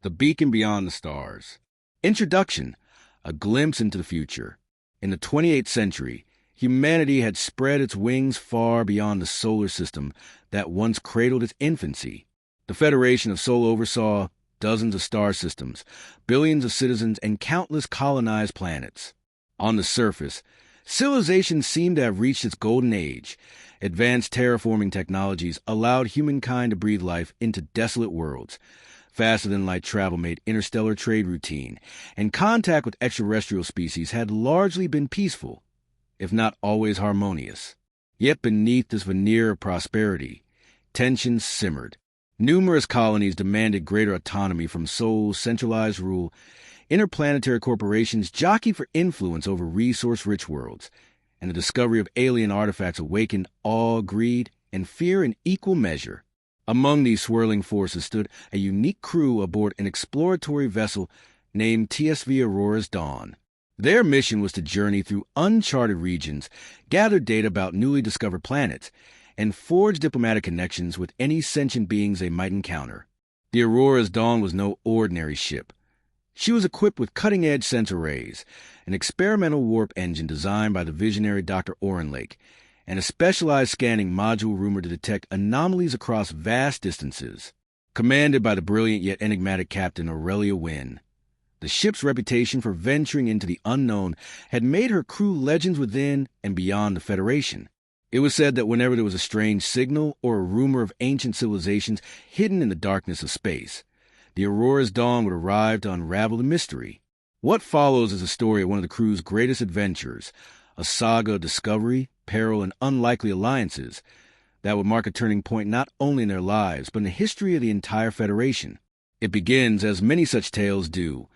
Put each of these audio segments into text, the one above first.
The Beacon Beyond the Stars. Introduction: a glimpse into the future. In the 28th century, humanity had spread its wings far beyond the solar system that once cradled its infancy. The Federation of Sol oversaw dozens of star systems, billions of citizens, and countless colonized planets. On the surface, civilization seemed to have reached its golden age. Advanced terraforming technologies allowed humankind to breathe life into desolate worlds. Faster-than-light travel made interstellar trade routine, and contact with extraterrestrial species had largely been peaceful, if not always harmonious. Yet beneath this veneer of prosperity, tensions simmered. Numerous colonies demanded greater autonomy from Sol's centralized rule. Interplanetary corporations jockeyed for influence over resource-rich worlds, and the discovery of alien artifacts awakened awe, greed, and fear in equal measure. Among these swirling forces stood a unique crew aboard an exploratory vessel named TSV Aurora's Dawn. Their mission was to journey through uncharted regions, gather data about newly discovered planets, and forge diplomatic connections with any sentient beings they might encounter. The Aurora's Dawn was no ordinary ship. She was equipped with cutting-edge sensor arrays, an experimental warp engine designed by the visionary Dr. Oren Lake, and a specialized scanning module rumored to detect anomalies across vast distances. Commanded by the brilliant yet enigmatic Captain Aurelia Wynn, the ship's reputation for venturing into the unknown had made her crew legends within and beyond the Federation. It was said that whenever there was a strange signal or a rumor of ancient civilizations hidden in the darkness of space, the Aurora's Dawn would arrive to unravel the mystery. What follows is a story of one of the crew's greatest adventures, a saga of discovery, peril, and unlikely alliances that would mark a turning point not only in their lives, but in the history of the entire Federation. It begins, as many such tales do,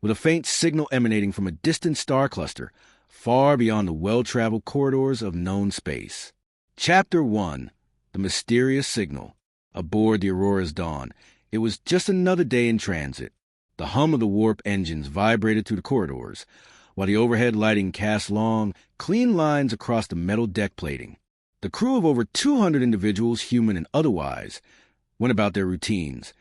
with a faint signal emanating from a distant star cluster, far beyond the well-traveled corridors of known space. Chapter 1. The Mysterious Signal. Aboard the Aurora's Dawn, it was just another day in transit. The hum of the warp engines vibrated through the corridors, while the overhead lighting cast long, clean lines across the metal deck plating. The crew of over 200 individuals, human and otherwise, went about their routines,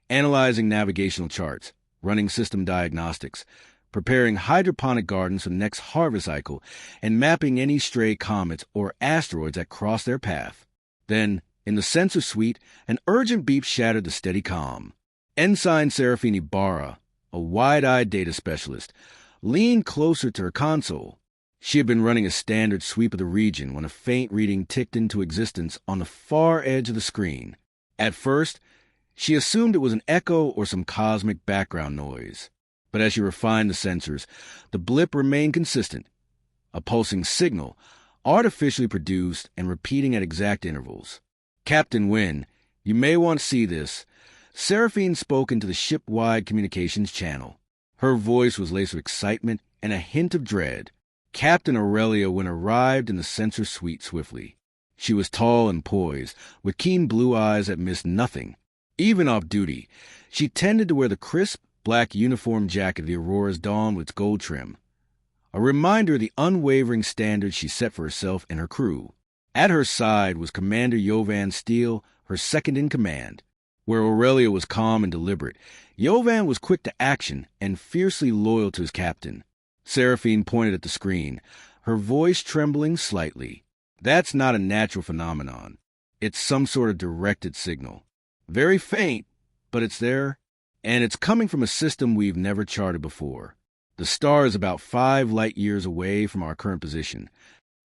analyzing navigational charts, running system diagnostics, preparing hydroponic gardens for the next harvest cycle, and mapping any stray comets or asteroids that crossed their path. Then, in the sensor suite, an urgent beep shattered the steady calm. Ensign Serafini Barra, a wide-eyed data specialist, leaned closer to her console. She had been running a standard sweep of the region when a faint reading ticked into existence on the far edge of the screen. At first, she assumed it was an echo or some cosmic background noise. But as she refined the sensors, the blip remained consistent, a pulsing signal, artificially produced and repeating at exact intervals. Captain Wynn, you may want to see this. Seraphine spoke into the ship-wide communications channel. Her voice was laced with excitement and a hint of dread. Captain Aurelia Wynn arrived in the sensor suite swiftly. She was tall and poised, with keen blue eyes that missed nothing. Even off duty, she tended to wear the crisp, black uniform jacket of the Aurora's Dawn with its gold trim, a reminder of the unwavering standards she set for herself and her crew. At her side was Commander Jovan Steele, her second-in-command. Where Aurelia was calm and deliberate, Jovan was quick to action and fiercely loyal to his captain. Seraphine pointed at the screen, her voice trembling slightly. That's not a natural phenomenon. It's some sort of directed signal. Very faint, but it's there, and it's coming from a system we've never charted before. The star is about 5 light-years away from our current position.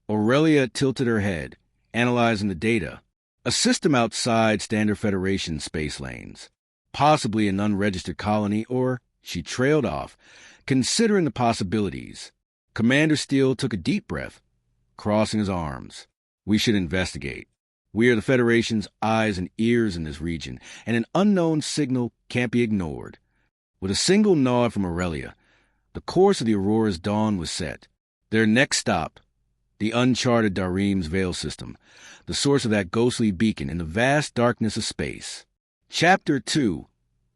Aurelia tilted her head, analyzing the data. A system outside standard Federation space lanes. Possibly an unregistered colony, or she trailed off, considering the possibilities. Commander Steele took a deep breath, crossing his arms. We should investigate. We are the Federation's eyes and ears in this region, and an unknown signal can't be ignored. With a single nod from Aurelia, the course of the Aurora's Dawn was set. Their next stop, the uncharted Darim's Veil system, the source of that ghostly beacon in the vast darkness of space. Chapter 2.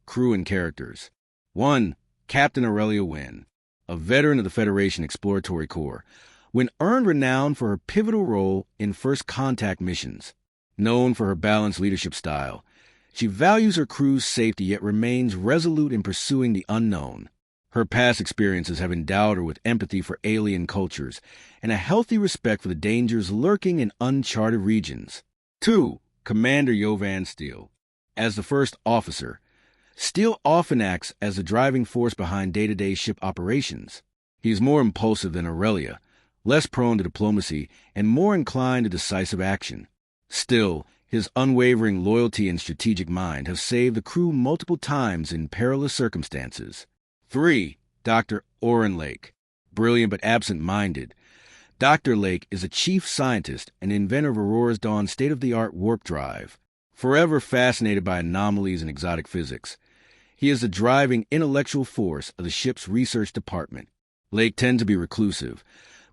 Crew and Characters. 1. Captain Aurelia Wynn, a veteran of the Federation Exploratory Corps, Wynn earned renown for her pivotal role in first contact missions. Known for her balanced leadership style, She values her crew's safety yet remains resolute in pursuing the unknown. Her past experiences have endowed her with empathy for alien cultures and a healthy respect for the dangers lurking in uncharted regions. 2. Commander Yovan Steele. As the first officer, Steele often acts as the driving force behind day-to-day ship operations. He is more impulsive than Aurelia, less prone to diplomacy, and more inclined to decisive action. Still, his unwavering loyalty and strategic mind have saved the crew multiple times in perilous circumstances. 3. Dr. Oren Lake. Brilliant but absent-minded, Dr. Lake is a chief scientist and inventor of Aurora's Dawn's state-of-the-art warp drive. Forever fascinated by anomalies and exotic physics, he is the driving intellectual force of the ship's research department. Lake tends to be reclusive,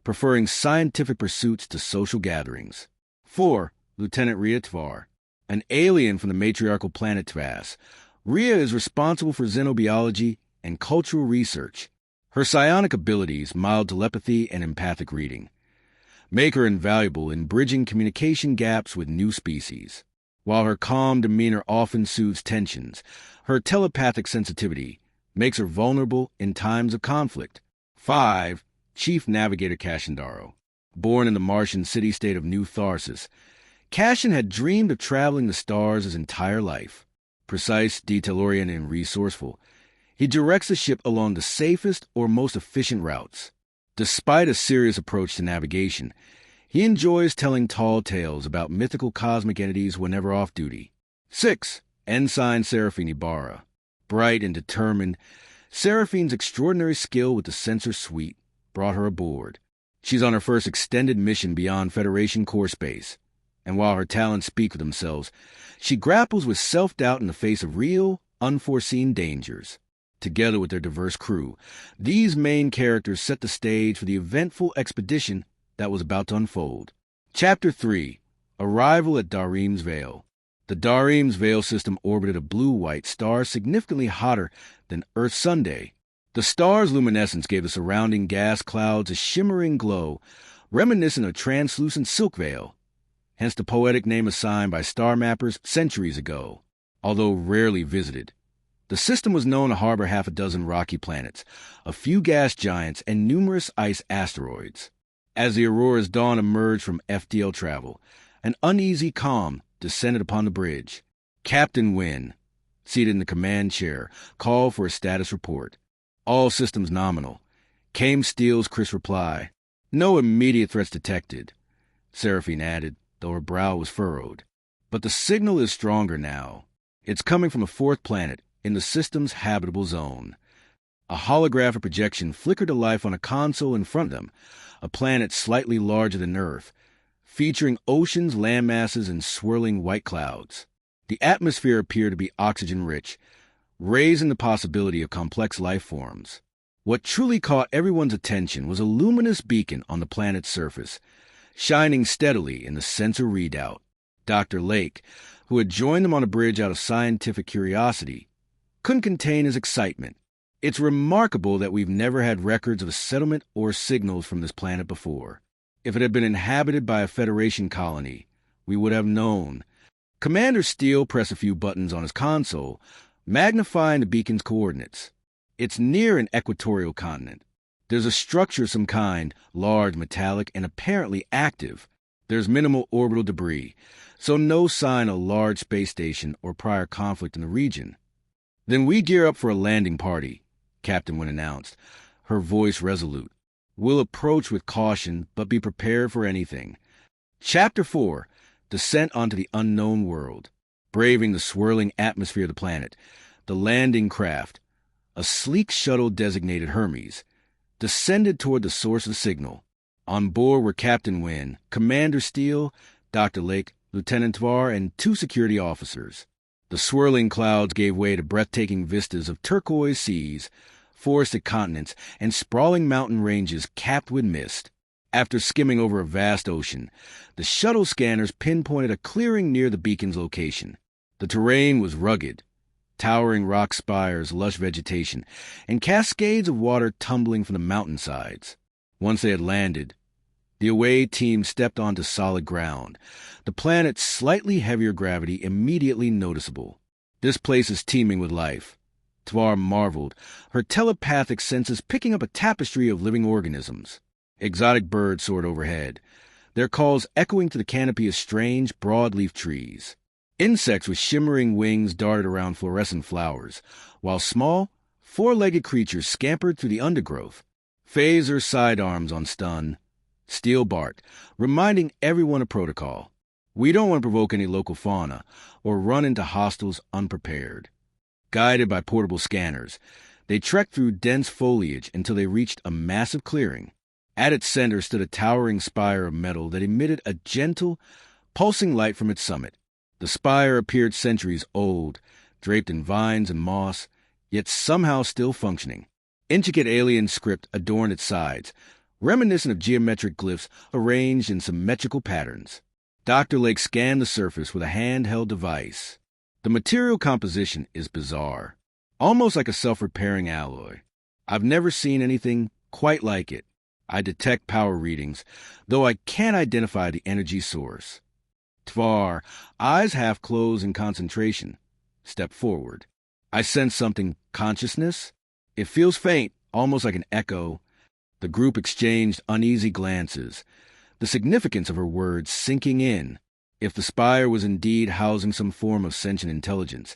preferring scientific pursuits to social gatherings. 4. Lieutenant Rhea Tvar. An alien from the matriarchal planet Tvas, Rhea is responsible for xenobiology and cultural research. Her psionic abilities, mild telepathy and empathic reading, make her invaluable in bridging communication gaps with new species. While her calm demeanor often soothes tensions, her telepathic sensitivity makes her vulnerable in times of conflict. 5. Chief Navigator Kashandaro. Born in the Martian city-state of New Tharsis, Kashan had dreamed of traveling the stars his entire life. Precise, detail-oriented, and resourceful, he directs the ship along the safest or most efficient routes. Despite a serious approach to navigation, he enjoys telling tall tales about mythical cosmic entities whenever off duty. 6. Ensign Seraphine Ibarra. Bright and determined, Seraphine's extraordinary skill with the sensor suite brought her aboard. She's on her first extended mission beyond Federation core space, and while her talents speak for themselves, she grapples with self-doubt in the face of real, unforeseen dangers. Together with their diverse crew, these main characters set the stage for the eventful expedition that was about to unfold. Chapter 3. Arrival at Darim's Veil. The Darim's Veil system orbited a blue-white star significantly hotter than Earth's Sunday. The star's luminescence gave the surrounding gas clouds a shimmering glow, reminiscent of translucent silk veil, hence the poetic name assigned by star mappers centuries ago. Although rarely visited, the system was known to harbor half a dozen rocky planets, a few gas giants, and numerous ice asteroids. As the Aurora's Dawn emerged from FDL travel, an uneasy calm descended upon the bridge. Captain Wynn, seated in the command chair, called for a status report. All systems nominal, came Steele's crisp reply. No immediate threats detected, Seraphine added, though her brow was furrowed. But the signal is stronger now. It's coming from a fourth planet in the system's habitable zone. A holographic projection flickered to life on a console in front of them, a planet slightly larger than Earth, featuring oceans, landmasses, and swirling white clouds. The atmosphere appeared to be oxygen-rich, raising the possibility of complex life forms. What truly caught everyone's attention was a luminous beacon on the planet's surface, shining steadily in the sensor readout. Dr. Lake, who had joined them on a bridge out of scientific curiosity, couldn't contain his excitement. It's remarkable that we've never had records of a settlement or signals from this planet before. If it had been inhabited by a Federation colony, we would have known. Commander Steele pressed a few buttons on his console, magnifying the beacon's coordinates. It's near an equatorial continent. There's a structure of some kind, large, metallic, and apparently active. There's minimal orbital debris, so no sign of a large space station or prior conflict in the region. Then we gear up for a landing party, Captain Wynn announced, her voice resolute. We'll approach with caution, but be prepared for anything. Chapter 4. Descent onto the unknown world. Braving the swirling atmosphere of the planet, the landing craft, a sleek shuttle designated Hermes, descended toward the source of the signal. On board were Captain Wynn, Commander Steele, Dr. Lake, Lieutenant Tvar, and 2 security officers. The swirling clouds gave way to breathtaking vistas of turquoise seas, forested continents, and sprawling mountain ranges capped with mist. After skimming over a vast ocean, the shuttle scanners pinpointed a clearing near the beacon's location. The terrain was rugged, towering rock spires, lush vegetation, and cascades of water tumbling from the mountainsides. Once they had landed, the away team stepped onto solid ground, the planet's slightly heavier gravity immediately noticeable. This place is teeming with life. Tvar marveled, her telepathic senses picking up a tapestry of living organisms. Exotic birds soared overhead, their calls echoing to the canopy of strange, broadleaf trees. Insects with shimmering wings darted around fluorescent flowers, while small, four-legged creatures scampered through the undergrowth. Phaser sidearms on stun. Steel barked, reminding everyone of protocol. We don't want to provoke any local fauna or run into hostiles unprepared. Guided by portable scanners, they trekked through dense foliage until they reached a massive clearing. At its center stood a towering spire of metal that emitted a gentle, pulsing light from its summit. The spire appeared centuries old, draped in vines and moss, yet somehow still functioning. Intricate alien script adorned its sides, reminiscent of geometric glyphs arranged in symmetrical patterns. Dr. Lake scanned the surface with a handheld device. The material composition is bizarre, almost like a self-repairing alloy. I've never seen anything quite like it. I detect power readings, though I can't identify the energy source. Tvar, eyes half closed in concentration, stepped forward. I sense something. Consciousness? It feels faint, almost like an echo. The group exchanged uneasy glances, the significance of her words sinking in. If the spire was indeed housing some form of sentient intelligence,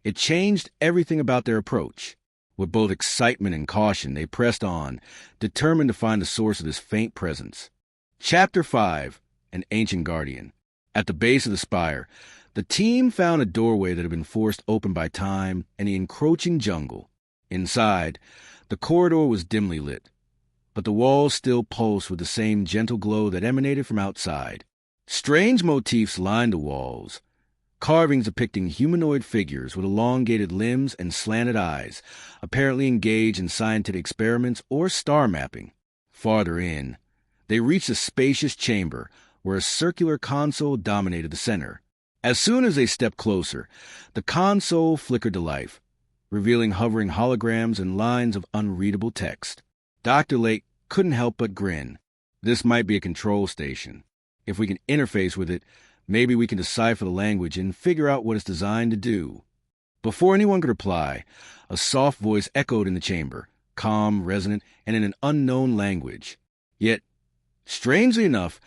it changed everything about their approach. With both excitement and caution, they pressed on, determined to find the source of this faint presence. Chapter 5. An Ancient Guardian. At the base of the spire, the team found a doorway that had been forced open by time and the encroaching jungle. Inside, the corridor was dimly lit, but the walls still pulsed with the same gentle glow that emanated from outside. Strange motifs lined the walls, carvings depicting humanoid figures with elongated limbs and slanted eyes, apparently engaged in scientific experiments or star mapping. Farther in, they reached a spacious chamber where a circular console dominated the center. As soon as they stepped closer, the console flickered to life, revealing hovering holograms and lines of unreadable text. Dr. Lake couldn't help but grin. This might be a control station. If we can interface with it, maybe we can decipher the language and figure out what it's designed to do. Before anyone could reply, a soft voice echoed in the chamber, calm, resonant, and in an unknown language. Yet, strangely enough,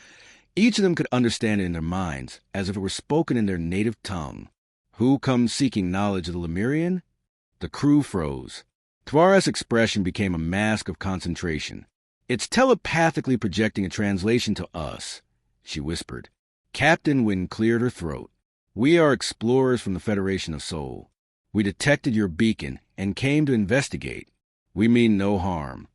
each of them could understand it in their minds, as if it were spoken in their native tongue. Who comes seeking knowledge of the Lemurian? The crew froze. Tvar's expression became a mask of concentration. It's telepathically projecting a translation to us, she whispered. Captain Wind cleared her throat. We are explorers from the Federation of Sol. We detected your beacon and came to investigate. We mean no harm.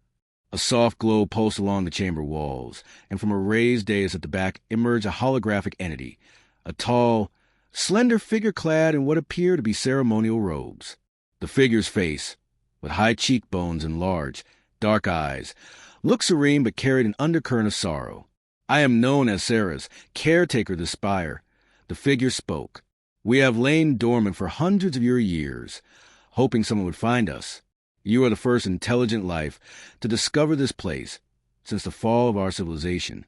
A soft glow pulsed along the chamber walls, and from a raised dais at the back emerged a holographic entity, a tall, slender figure clad in what appeared to be ceremonial robes. The figure's face, with high cheekbones and large, dark eyes, looked serene but carried an undercurrent of sorrow. I am known as Sarah's caretaker of the spire. The figure spoke. We have lain dormant for hundreds of your years, hoping someone would find us. You are the first intelligent life to discover this place since the fall of our civilization.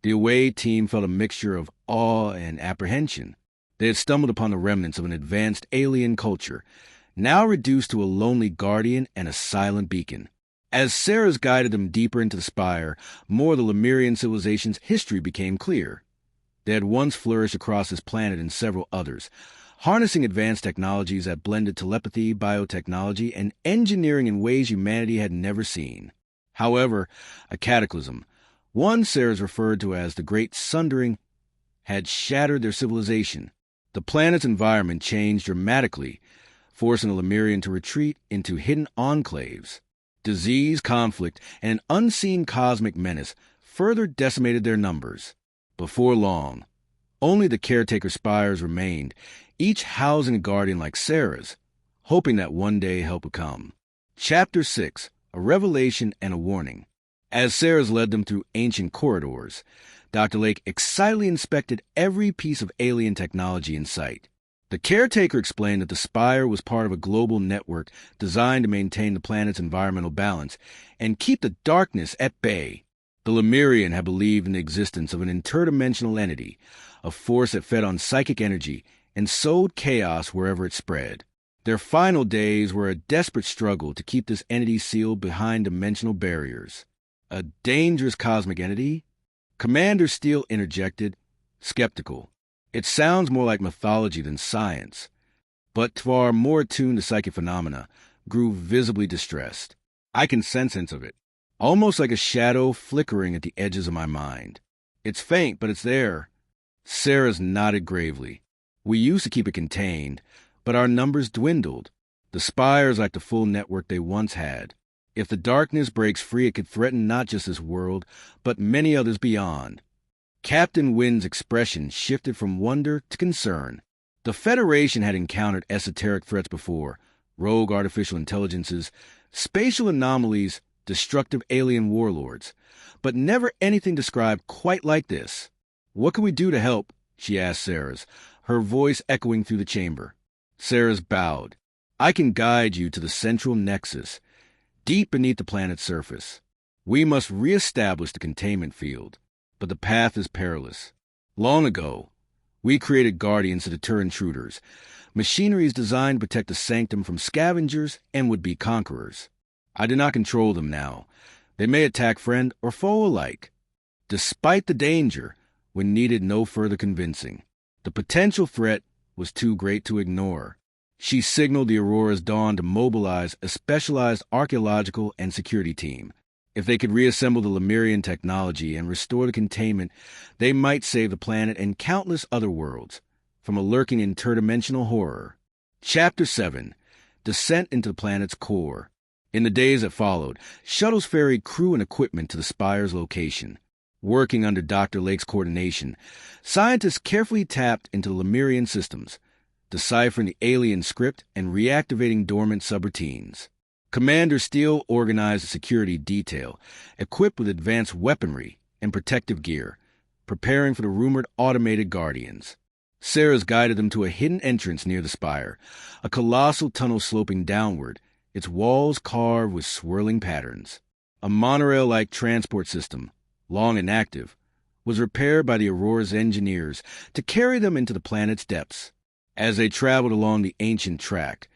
The away team felt a mixture of awe and apprehension. They had stumbled upon the remnants of an advanced alien culture, now reduced to a lonely guardian and a silent beacon. As Sarah's guided them deeper into the spire, more of the Lemurian civilization's history became clear. They had once flourished across this planet and several others, harnessing advanced technologies that blended telepathy, biotechnology, and engineering in ways humanity had never seen. However, a cataclysm, one Sarah's referred to as the Great Sundering, had shattered their civilization. The planet's environment changed dramatically, forcing the Lemurian to retreat into hidden enclaves. Disease, conflict, and an unseen cosmic menace further decimated their numbers. Before long, only the caretaker spires remained, each housing a guardian like Sarah's, hoping that one day help would come. Chapter 6. A Revelation and a Warning. As Sarah's led them through ancient corridors, Dr. Lake excitedly inspected every piece of alien technology in sight. The caretaker explained that the spire was part of a global network designed to maintain the planet's environmental balance and keep the darkness at bay. The Lemurian had believed in the existence of an interdimensional entity, a force that fed on psychic energy, and sowed chaos wherever it spread. Their final days were a desperate struggle to keep this entity sealed behind dimensional barriers. A dangerous cosmic entity? Commander Steele interjected, skeptical. It sounds more like mythology than science. But Tvar, more attuned to psychic phenomena, grew visibly distressed. I can sense hints of it, almost like a shadow flickering at the edges of my mind. It's faint, but it's there. Sarah's nodded gravely. We used to keep it contained, but our numbers dwindled. The spires lack the full network they once had. If the darkness breaks free, it could threaten not just this world, but many others beyond. Captain Wynn's expression shifted from wonder to concern. The Federation had encountered esoteric threats before: rogue artificial intelligences, spatial anomalies, destructive alien warlords, but never anything described quite like this. "What can we do to help?" she asked Sarah's, her voice echoing through the chamber. Sarah's bowed. "I can guide you to the central nexus, deep beneath the planet's surface. We must re-establish the containment field, but the path is perilous. Long ago, we created guardians to deter intruders, machineries designed to protect the sanctum from scavengers and would-be conquerors. I do not control them now. They may attack friend or foe alike. Despite the danger, we needed no further convincing. The potential threat was too great to ignore." She signaled the Aurora's Dawn to mobilize a specialized archaeological and security team. If they could reassemble the Lemurian technology and restore the containment, they might save the planet and countless other worlds from a lurking interdimensional horror. Chapter 7. Descent into the planet's core. In the days that followed, shuttles ferried crew and equipment to the spire's location. Working under Dr. Lake's coordination, scientists carefully tapped into the Lemurian systems, deciphering the alien script and reactivating dormant subroutines. Commander Steele organized a security detail, equipped with advanced weaponry and protective gear, preparing for the rumored automated guardians. Sarah's guided them to a hidden entrance near the spire, a colossal tunnel sloping downward, its walls carved with swirling patterns. A monorail-like transport system, long inactive, was repaired by the Aurora's engineers to carry them into the planet's depths. As they traveled along the ancient track,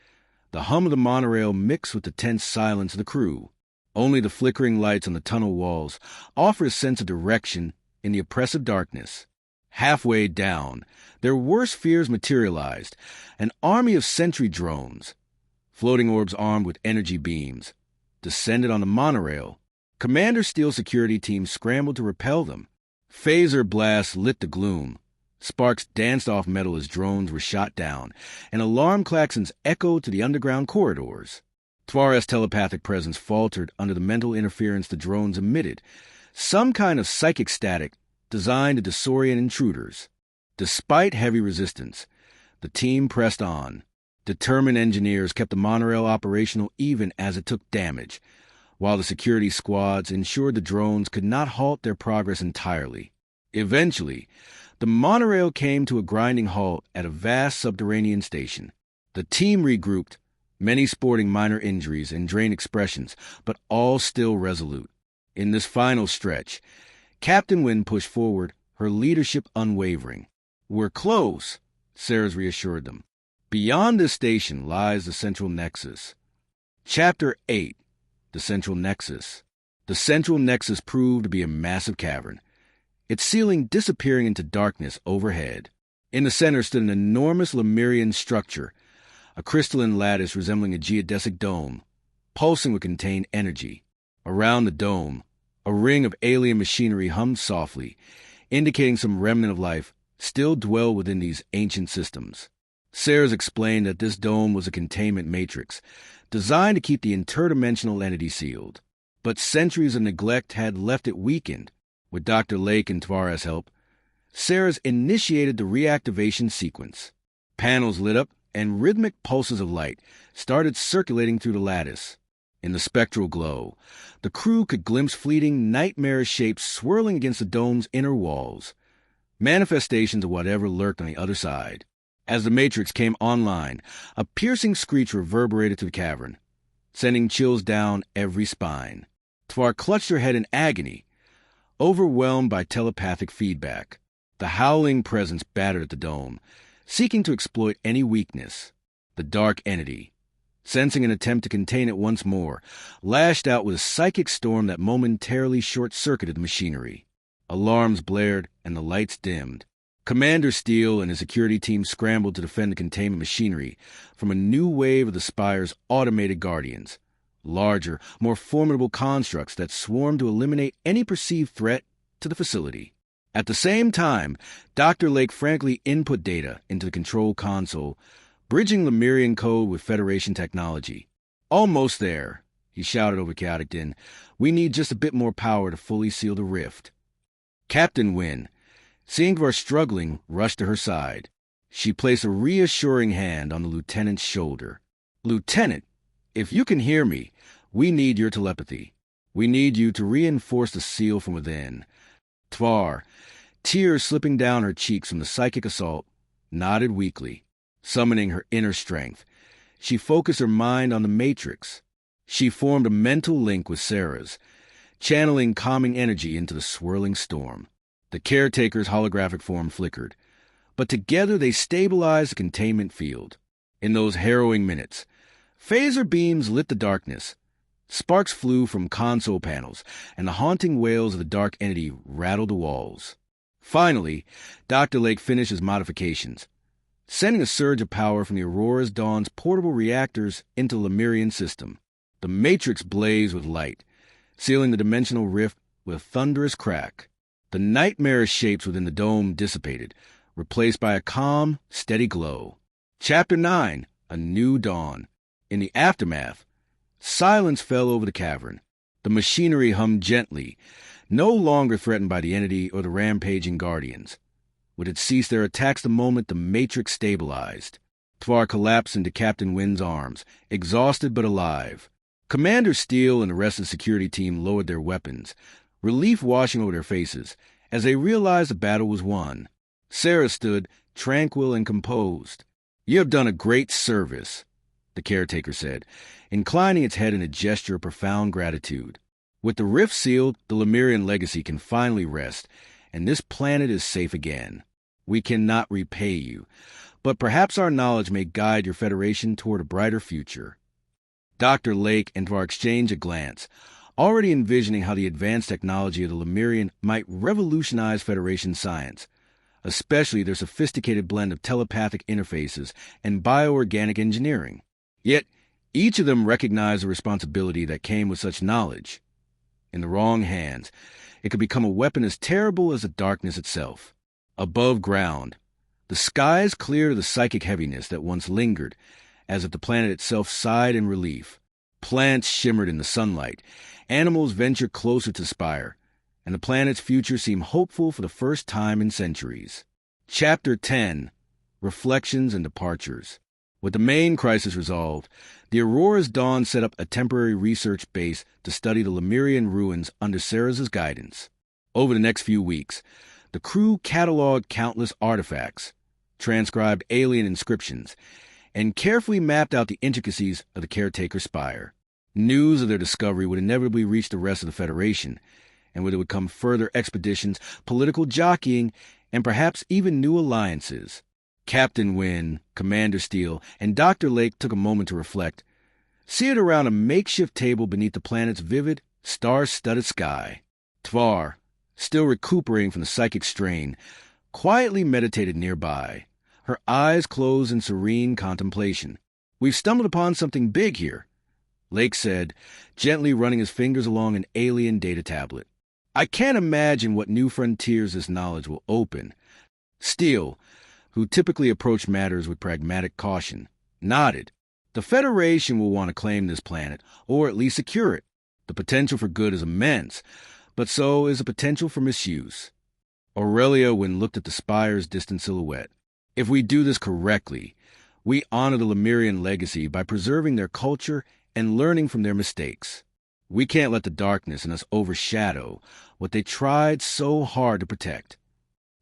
the hum of the monorail mixed with the tense silence of the crew. Only the flickering lights on the tunnel walls offered a sense of direction in the oppressive darkness. Halfway down, their worst fears materialized: an army of sentry drones, floating orbs armed with energy beams, descended on the monorail. Commander Steele's security team scrambled to repel them. Phaser blasts lit the gloom. Sparks danced off metal as drones were shot down, and alarm klaxons echoed to the underground corridors. Tvar's telepathic presence faltered under the mental interference the drones emitted, some kind of psychic static designed to disorient intruders. Despite heavy resistance, the team pressed on. Determined engineers kept the monorail operational even as it took damage, while the security squads ensured the drones could not halt their progress entirely. Eventually, the monorail came to a grinding halt at a vast subterranean station. The team regrouped, many sporting minor injuries and drained expressions, but all still resolute. In this final stretch, Captain Wynn pushed forward, her leadership unwavering. "We're close," Sarah's reassured them. "Beyond this station lies the Central Nexus." Chapter 8. The Central Nexus. The Central Nexus proved to be a massive cavern, its ceiling disappearing into darkness overhead. In the center stood an enormous Lemurian structure, a crystalline lattice resembling a geodesic dome, pulsing with contained energy. Around the dome, a ring of alien machinery hummed softly, indicating some remnant of life still dwelled within these ancient systems. Sayers explained that this dome was a containment matrix, designed to keep the interdimensional entity sealed. But centuries of neglect had left it weakened. With Dr. Lake and Tvar's help, Sayers initiated the reactivation sequence. Panels lit up, and rhythmic pulses of light started circulating through the lattice. In the spectral glow, the crew could glimpse fleeting, nightmarish shapes swirling against the dome's inner walls, manifestations of whatever lurked on the other side. As the matrix came online, a piercing screech reverberated through the cavern, sending chills down every spine. Tvar clutched her head in agony, overwhelmed by telepathic feedback. The howling presence battered at the dome, seeking to exploit any weakness. The dark entity, sensing an attempt to contain it once more, lashed out with a psychic storm that momentarily short-circuited the machinery. Alarms blared and the lights dimmed. Commander Steele and his security team scrambled to defend the containment machinery from a new wave of the Spire's automated guardians, larger, more formidable constructs that swarmed to eliminate any perceived threat to the facility. At the same time, Dr. Lake frankly input data into the control console, bridging Lemurian code with Federation technology. "Almost there," he shouted over chaotic din. "We need just a bit more power to fully seal the rift." Captain Wynn, seeing Tvar struggling, rushed to her side. She placed a reassuring hand on the lieutenant's shoulder. "Lieutenant, if you can hear me, we need your telepathy. We need you to reinforce the seal from within." Tvar, tears slipping down her cheeks from the psychic assault, nodded weakly, summoning her inner strength. She focused her mind on the Matrix. She formed a mental link with Sarah's, channeling calming energy into the swirling storm. The caretaker's holographic form flickered, but together they stabilized the containment field. In those harrowing minutes, phaser beams lit the darkness. Sparks flew from console panels, and the haunting wails of the dark entity rattled the walls. Finally, Dr. Lake finished his modifications, sending a surge of power from the Aurora's Dawn's portable reactors into the Lemurian system. The Matrix blazed with light, sealing the dimensional rift with a thunderous crack. The nightmarish shapes within the dome dissipated, replaced by a calm, steady glow. Chapter 9, A New Dawn. In the aftermath, silence fell over the cavern. The machinery hummed gently, no longer threatened by the entity or the rampaging guardians. Would it cease their attacks the moment the Matrix stabilized? Tvar collapsed into Captain Wynn's arms, exhausted but alive. Commander Steele and the rest of the security team lowered their weapons, relief washing over their faces, as they realized the battle was won. Sarah stood, tranquil and composed. "You have done a great service," the caretaker said, inclining its head in a gesture of profound gratitude. "With the rift sealed, the Lemurian legacy can finally rest, and this planet is safe again. We cannot repay you, but perhaps our knowledge may guide your Federation toward a brighter future." Dr. Lake and Tvar exchanged a glance, already envisioning how the advanced technology of the Lemurian might revolutionize Federation science, especially their sophisticated blend of telepathic interfaces and bioorganic engineering. Yet, each of them recognized the responsibility that came with such knowledge. In the wrong hands, it could become a weapon as terrible as the darkness itself. Above ground, the skies cleared of the psychic heaviness that once lingered, as if the planet itself sighed in relief. Plants shimmered in the sunlight, animals ventured closer to Spire, and the planet's future seemed hopeful for the first time in centuries. Chapter 10, Reflections and Departures. With the main crisis resolved, the Aurora's Dawn set up a temporary research base to study the Lemurian ruins under Sarah's guidance. Over the next few weeks, the crew cataloged countless artifacts, transcribed alien inscriptions, and carefully mapped out the intricacies of the caretaker spire. News of their discovery would inevitably reach the rest of the Federation, and with it would come further expeditions, political jockeying, and perhaps even new alliances. Captain Wynn, Commander Steele, and Dr. Lake took a moment to reflect, seated around a makeshift table beneath the planet's vivid, star-studded sky. Tvar, still recuperating from the psychic strain, quietly meditated nearby, her eyes closed in serene contemplation. "We've stumbled upon something big here," Lake said, gently running his fingers along an alien data tablet. "I can't imagine what new frontiers this knowledge will open." Steele, who typically approached matters with pragmatic caution, nodded. "The Federation will want to claim this planet, or at least secure it. The potential for good is immense, but so is the potential for misuse." Aurelia Wynn looked at the spire's distant silhouette. "If we do this correctly, we honor the Lemurian legacy by preserving their culture and learning from their mistakes. We can't let the darkness in us overshadow what they tried so hard to protect."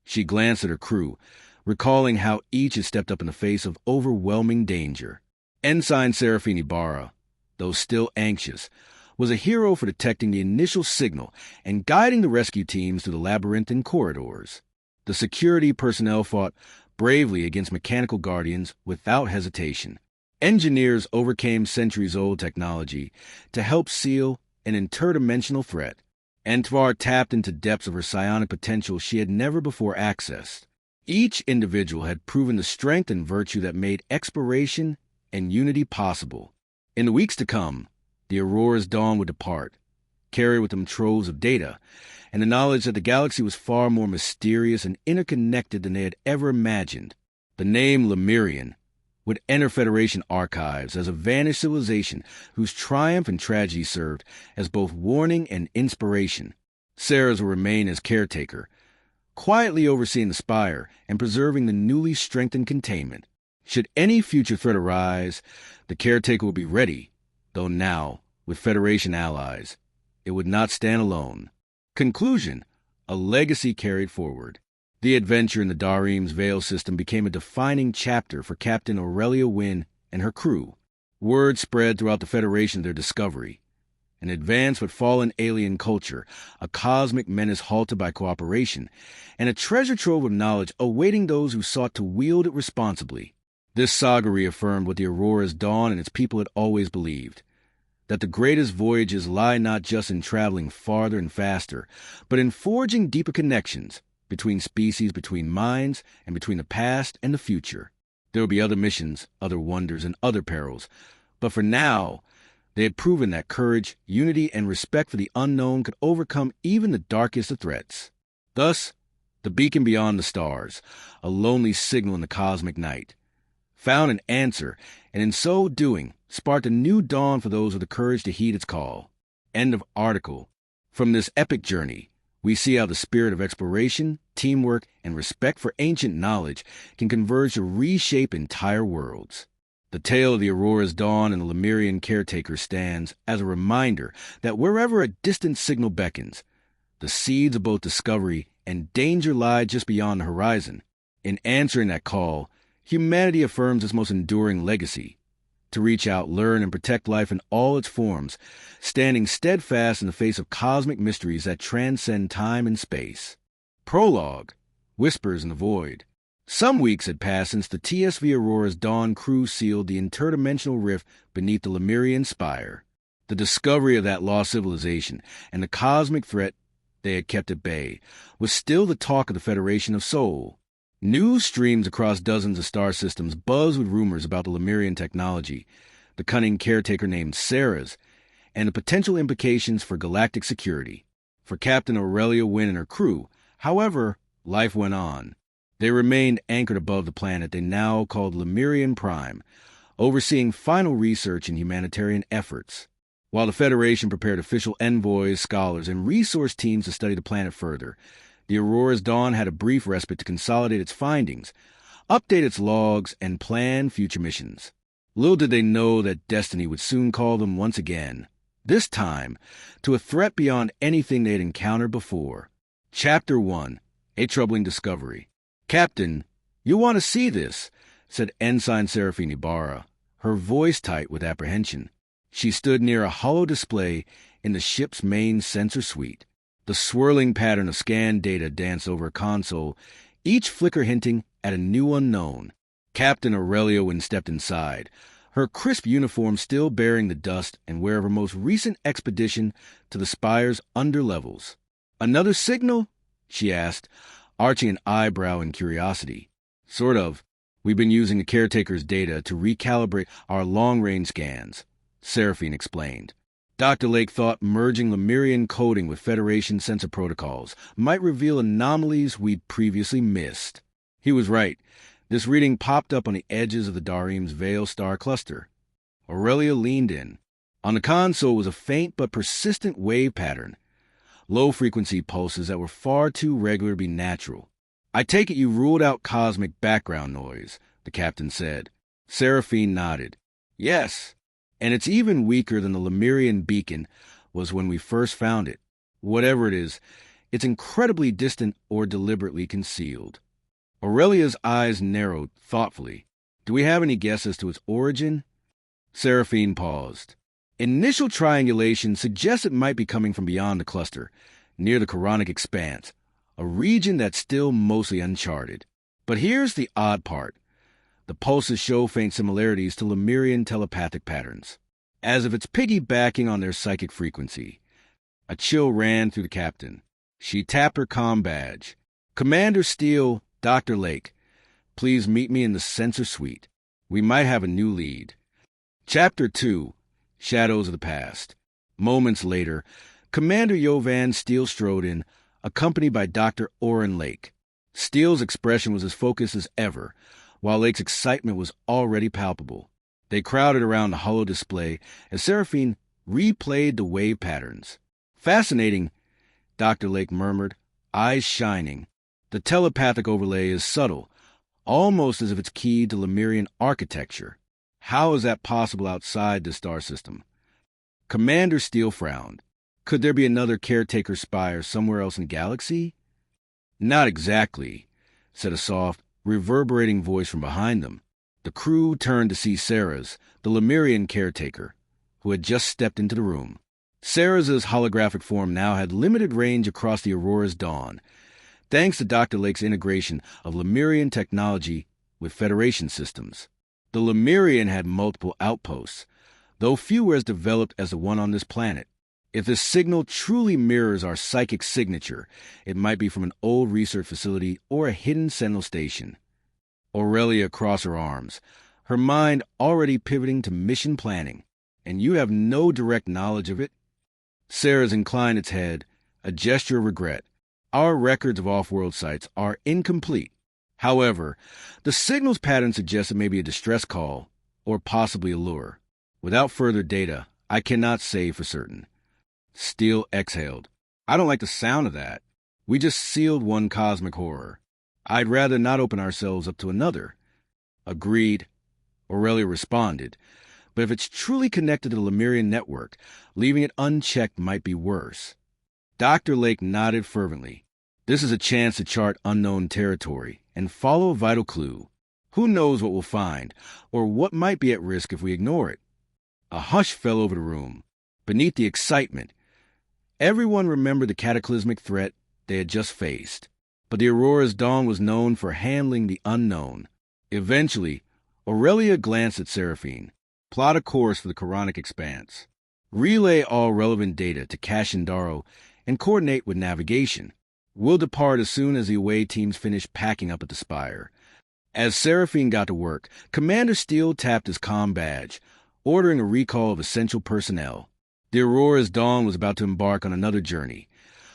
She glanced at her crew, recalling how each had stepped up in the face of overwhelming danger. Ensign Serafini Barra, though still anxious, was a hero for detecting the initial signal and guiding the rescue teams through the labyrinthine corridors. The security personnel fought bravely against mechanical guardians without hesitation. Engineers overcame centuries-old technology to help seal an interdimensional threat. Antvar tapped into depths of her psionic potential she had never before accessed. Each individual had proven the strength and virtue that made exploration and unity possible. In the weeks to come, the Aurora's dawn would depart, carry with them troves of data, and the knowledge that the galaxy was far more mysterious and interconnected than they had ever imagined. The name Lemurian would enter Federation archives as a vanished civilization whose triumph and tragedy served as both warning and inspiration. Ceres would remain as caretaker, quietly overseeing the spire and preserving the newly strengthened containment. Should any future threat arise, the caretaker would be ready, though now, with Federation allies, it would not stand alone. Conclusion: a legacy carried forward. The adventure in the Darim's Veil system became a defining chapter for Captain Aurelia Wynn and her crew. Word spread throughout the Federation of their discovery. An advanced but fallen alien culture, a cosmic menace halted by cooperation, and a treasure trove of knowledge awaiting those who sought to wield it responsibly. This saga reaffirmed what the Aurora's dawn and its people had always believed, that the greatest voyages lie not just in traveling farther and faster, but in forging deeper connections between species, between minds, and between the past and the future. There will be other missions, other wonders, and other perils, but for now, they had proven that courage, unity, and respect for the unknown could overcome even the darkest of threats. Thus, the beacon beyond the stars, a lonely signal in the cosmic night, found an answer, and in so doing, sparked a new dawn for those with the courage to heed its call. End of article. From this epic journey, we see how the spirit of exploration, teamwork, and respect for ancient knowledge can converge to reshape entire worlds. The tale of the Aurora's dawn and the Lemurian caretaker stands as a reminder that wherever a distant signal beckons, the seeds of both discovery and danger lie just beyond the horizon. In answering that call, humanity affirms its most enduring legacy: to reach out, learn, and protect life in all its forms, standing steadfast in the face of cosmic mysteries that transcend time and space. Prologue: Whispers in the Void. Some weeks had passed since the TSV Aurora's dawn crew sealed the interdimensional rift beneath the Lemurian spire. The discovery of that lost civilization and the cosmic threat they had kept at bay was still the talk of the Federation of Sol. News streams across dozens of star systems buzzed with rumors about the Lemurian technology, the cunning caretaker named Ceres, and the potential implications for galactic security. For Captain Aurelia Wynn and her crew, however, life went on. They remained anchored above the planet they now called Lemurian Prime, overseeing final research and humanitarian efforts, while the Federation prepared official envoys, scholars, and resource teams to study the planet further. The Aurora's dawn had a brief respite to consolidate its findings, update its logs, and plan future missions. Little did they know that destiny would soon call them once again, this time to a threat beyond anything they had encountered before. Chapter 1: A Troubling Discovery. "Captain, you'll want to see this," said Ensign Seraphine Ibarra, her voice tight with apprehension. She stood near a hollow display in the ship's main sensor suite. The swirling pattern of scanned data danced over a console, each flicker hinting at a new unknown. Captain Aurelia Wynn stepped inside, her crisp uniform still bearing the dust and wear of her most recent expedition to the spire's underlevels. "Another signal?" she asked, arching an eyebrow in curiosity. "Sort of. We've been using the caretaker's data to recalibrate our long-range scans," Seraphine explained. Dr. Lake thought merging Lemurian coding with Federation sensor protocols might reveal anomalies we'd previously missed. He was right. This reading popped up on the edges of the Darim's Veil star cluster. Aurelia leaned in. On the console was a faint but persistent wave pattern, low-frequency pulses that were far too regular to be natural. "I take it you ruled out cosmic background noise," the captain said. Seraphine nodded. "Yes, and it's even weaker than the Lemurian beacon was when we first found it. Whatever it is, it's incredibly distant or deliberately concealed." Aurelia's eyes narrowed thoughtfully. "Do we have any guess as to its origin?" Seraphine paused. "Initial triangulation suggests it might be coming from beyond the cluster, near the Coronic Expanse, a region that's still mostly uncharted." But here's the odd part. The pulses show faint similarities to Lemurian telepathic patterns, as if it's piggybacking on their psychic frequency. A chill ran through the captain. She tapped her comm badge. "Commander Steele, Dr. Lake, please meet me in the sensor suite. We might have a new lead." Chapter 2, Shadows of the Past. Moments later, Commander Yovan Steele strode in, accompanied by Dr. Oren Lake. Steele's expression was as focused as ever, while Lake's excitement was already palpable. They crowded around the holo display as Seraphine replayed the wave patterns. "Fascinating," Dr. Lake murmured, eyes shining. "The telepathic overlay is subtle, almost as if it's keyed to Lemurian architecture. How is that possible outside the star system?" Commander Steele frowned. "Could there be another caretaker spire somewhere else in the galaxy?" "Not exactly," said a soft, reverberating voice from behind them. The crew turned to see Sarah's, the Lemurian caretaker, who had just stepped into the room. Sarah's holographic form now had limited range across the Aurora's dawn, thanks to Dr. Lake's integration of Lemurian technology with Federation systems. The Lemurian had multiple outposts, though few were as developed as the one on this planet. If this signal truly mirrors our psychic signature, it might be from an old research facility or a hidden sentinel station. Aurelia crossed her arms, her mind already pivoting to mission planning. "And you have no direct knowledge of it?" Sarah's inclined its head, a gesture of regret. "Our records of off-world sites are incomplete. However, the signal's pattern suggests it may be a distress call, or possibly a lure. Without further data, I cannot say for certain." Steele exhaled. "I don't like the sound of that. We just sealed one cosmic horror. I'd rather not open ourselves up to another." "Agreed," Aurelia responded. "But if it's truly connected to the Lemurian network, leaving it unchecked might be worse." Dr. Lake nodded fervently. "This is a chance to chart unknown territory and follow a vital clue. Who knows what we'll find, or what might be at risk if we ignore it?" A hush fell over the room. Beneath the excitement, everyone remembered the cataclysmic threat they had just faced. But the Aurora's dawn was known for handling the unknown. Eventually, Aurelia glanced at Seraphine. "Plot a course for the Quranic expanse. Relay all relevant data to Kashindaro and coordinate with navigation. We'll depart as soon as the away teams finish packing up at the spire." As Seraphine got to work, Commander Steele tapped his comm badge, ordering a recall of essential personnel. The Aurora's dawn was about to embark on another journey,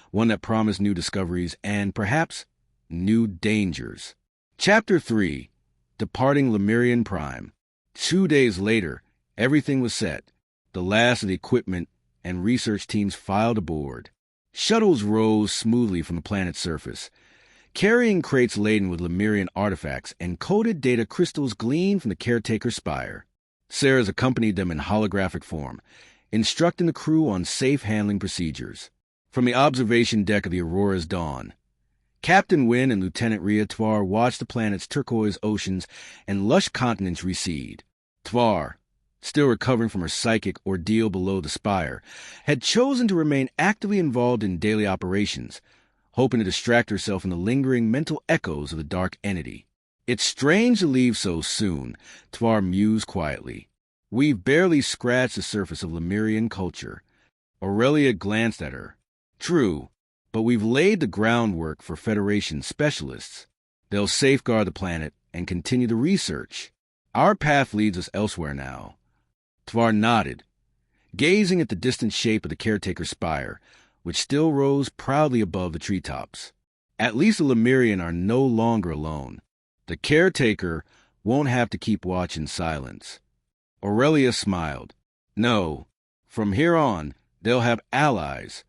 one that promised new discoveries and, perhaps, new dangers. Chapter 3, Departing Lemurian Prime. 2 days later, everything was set. The last of the equipment and research teams filed aboard. Shuttles rose smoothly from the planet's surface, carrying crates laden with Lemurian artifacts and coded data crystals gleaned from the caretaker spire. Sarah's accompanied them in holographic form, instructing the crew on safe handling procedures. From the observation deck of the Aurora's dawn, Captain Wynn and Lieutenant Rhea Tvar watched the planet's turquoise oceans and lush continents recede. Tvar, still recovering from her psychic ordeal below the spire, had chosen to remain actively involved in daily operations, hoping to distract herself from the lingering mental echoes of the dark entity. "It's strange to leave so soon," Tvar mused quietly. "We've barely scratched the surface of Lemurian culture." Aurelia glanced at her. "True, but we've laid the groundwork for Federation specialists. They'll safeguard the planet and continue the research. Our path leads us elsewhere now." Tvar nodded, gazing at the distant shape of the caretaker spire, which still rose proudly above the treetops. "At least the Lemurian are no longer alone. The caretaker won't have to keep watch in silence." Aurelia smiled. "No, from here on, they'll have allies."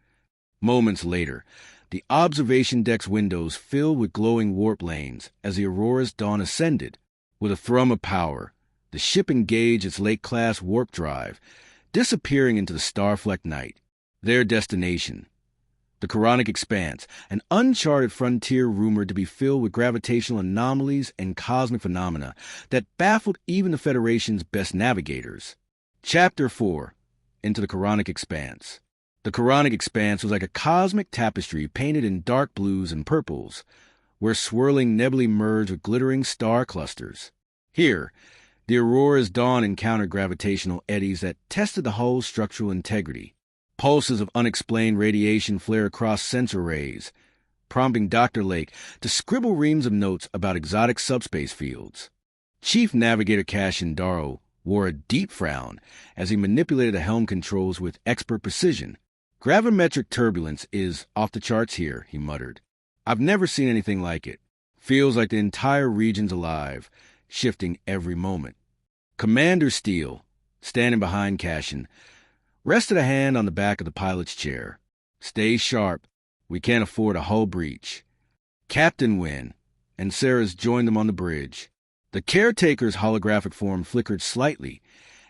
Moments later, the observation deck's windows filled with glowing warp lanes as the Aurora's dawn ascended. With a thrum of power, the ship engaged its Lake-class warp drive, disappearing into the star-flecked night. Their destination, the Quranic expanse, an uncharted frontier rumored to be filled with gravitational anomalies and cosmic phenomena that baffled even the Federation's best navigators. Chapter 4, Into the Quranic Expanse. The Quranic expanse was like a cosmic tapestry painted in dark blues and purples, where swirling nebulae merge with glittering star clusters. Here, the Aurora's dawn encountered gravitational eddies that tested the hull's structural integrity. Pulses of unexplained radiation flare across sensor rays, prompting Dr. Lake to scribble reams of notes about exotic subspace fields. Chief Navigator Cassian Darrow wore a deep frown as he manipulated the helm controls with expert precision. "Gravimetric turbulence is off the charts here," he muttered. "I've never seen anything like it. Feels like the entire region's alive, shifting every moment." Commander Steele, standing behind Cassian, rested a hand on the back of the pilot's chair. "Stay sharp. We can't afford a hull breach." Captain Wynn and Sarah's joined them on the bridge. The caretaker's holographic form flickered slightly,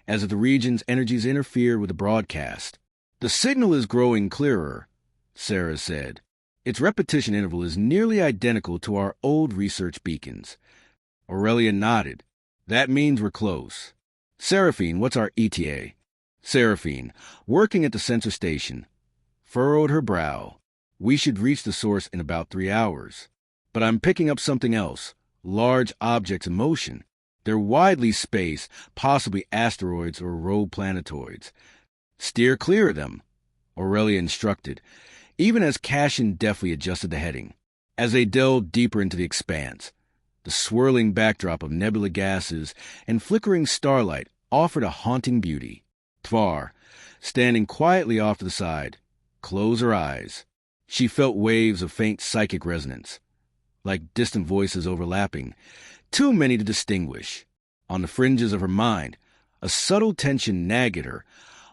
as if the region's energies interfered with the broadcast. "The signal is growing clearer," Sarah said. "Its repetition interval is nearly identical to our old research beacons." Aurelia nodded. "That means we're close." "Seraphine, what's our ETA?" Seraphine, working at the sensor station, furrowed her brow. "We should reach the source in about 3 hours. But I'm picking up something else. Large objects in motion. They're widely spaced, possibly asteroids or rogue planetoids. Steer clear of them," Aurelia instructed, even as Cassian deftly adjusted the heading. As they delved deeper into the expanse, the swirling backdrop of nebula gases and flickering starlight offered a haunting beauty. Tvar, standing quietly off to the side, closed her eyes. She felt waves of faint psychic resonance, like distant voices overlapping, too many to distinguish. On the fringes of her mind, a subtle tension nagged at her,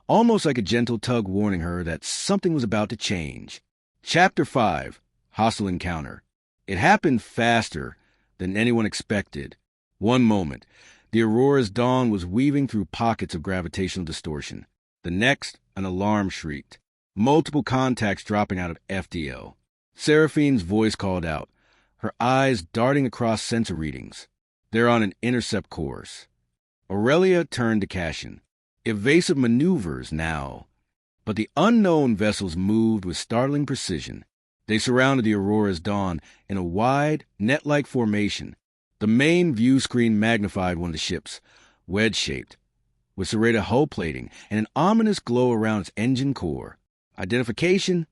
almost like a gentle tug warning her that something was about to change. Chapter 5, Hostile Encounter. It happened faster than anyone expected. One moment, the Aurora's dawn was weaving through pockets of gravitational distortion. The next, an alarm shrieked. Multiple contacts dropping out of FDL. Seraphine's voice called out, her eyes darting across sensor readings. "They're on an intercept course." Aurelia turned to Cassian. "Evasive maneuvers now." But the unknown vessels moved with startling precision. They surrounded the Aurora's dawn in a wide, net-like formation. The main view screen magnified one of the ships, wedge-shaped, with serrated hull plating and an ominous glow around its engine core. "Identification?"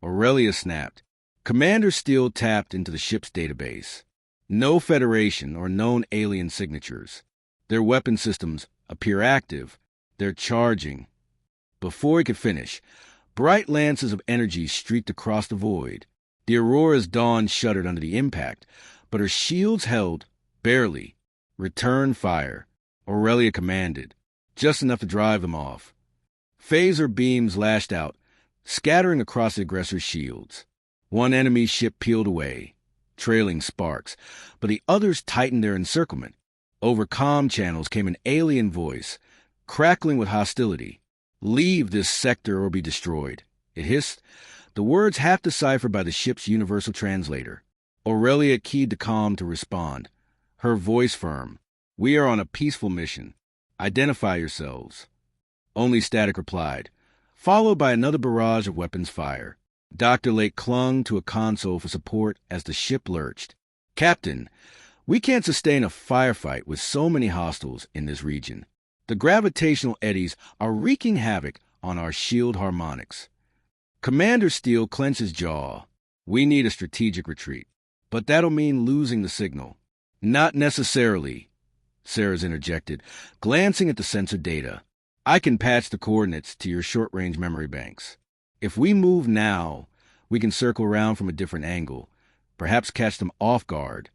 Aurelia snapped. Commander Steele tapped into the ship's database. No Federation or known alien signatures. Their weapon systems appear active. They're charging. Before he could finish, bright lances of energy streaked across the void. The Aurora's dawn shuddered under the impact, but her shields held, barely. "Return fire," Aurelia commanded, just enough to drive them off. Phaser beams lashed out, scattering across the aggressor's shields. One enemy ship peeled away, trailing sparks, but the others tightened their encirclement. Over comm channels came an alien voice, crackling with hostility. "Leave this sector or be destroyed," it hissed, the words half deciphered by the ship's universal translator. Aurelia keyed to comm to respond, her voice firm. "We are on a peaceful mission. Identify yourselves." Only static replied, followed by another barrage of weapons fire. Dr. Lake clung to a console for support as the ship lurched. "Captain, we can't sustain a firefight with so many hostiles in this region. The gravitational eddies are wreaking havoc on our shield harmonics." Commander Steele clenched his jaw. "We need a strategic retreat, but that'll mean losing the signal." "Not necessarily," Sarah's interjected, glancing at the sensor data. "I can patch the coordinates to your short-range memory banks. If we move now, we can circle around from a different angle, perhaps catch them off guard."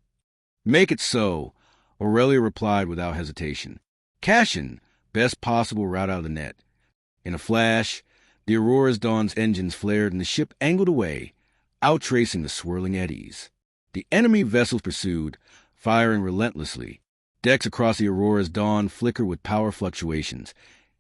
"Make it so," Aurelia replied without hesitation. "Cassian, best possible route out of the net." In a flash, the Aurora's dawn's engines flared and the ship angled away, outtracing the swirling eddies. The enemy vessels pursued, firing relentlessly. Decks across the Aurora's dawn flickered with power fluctuations,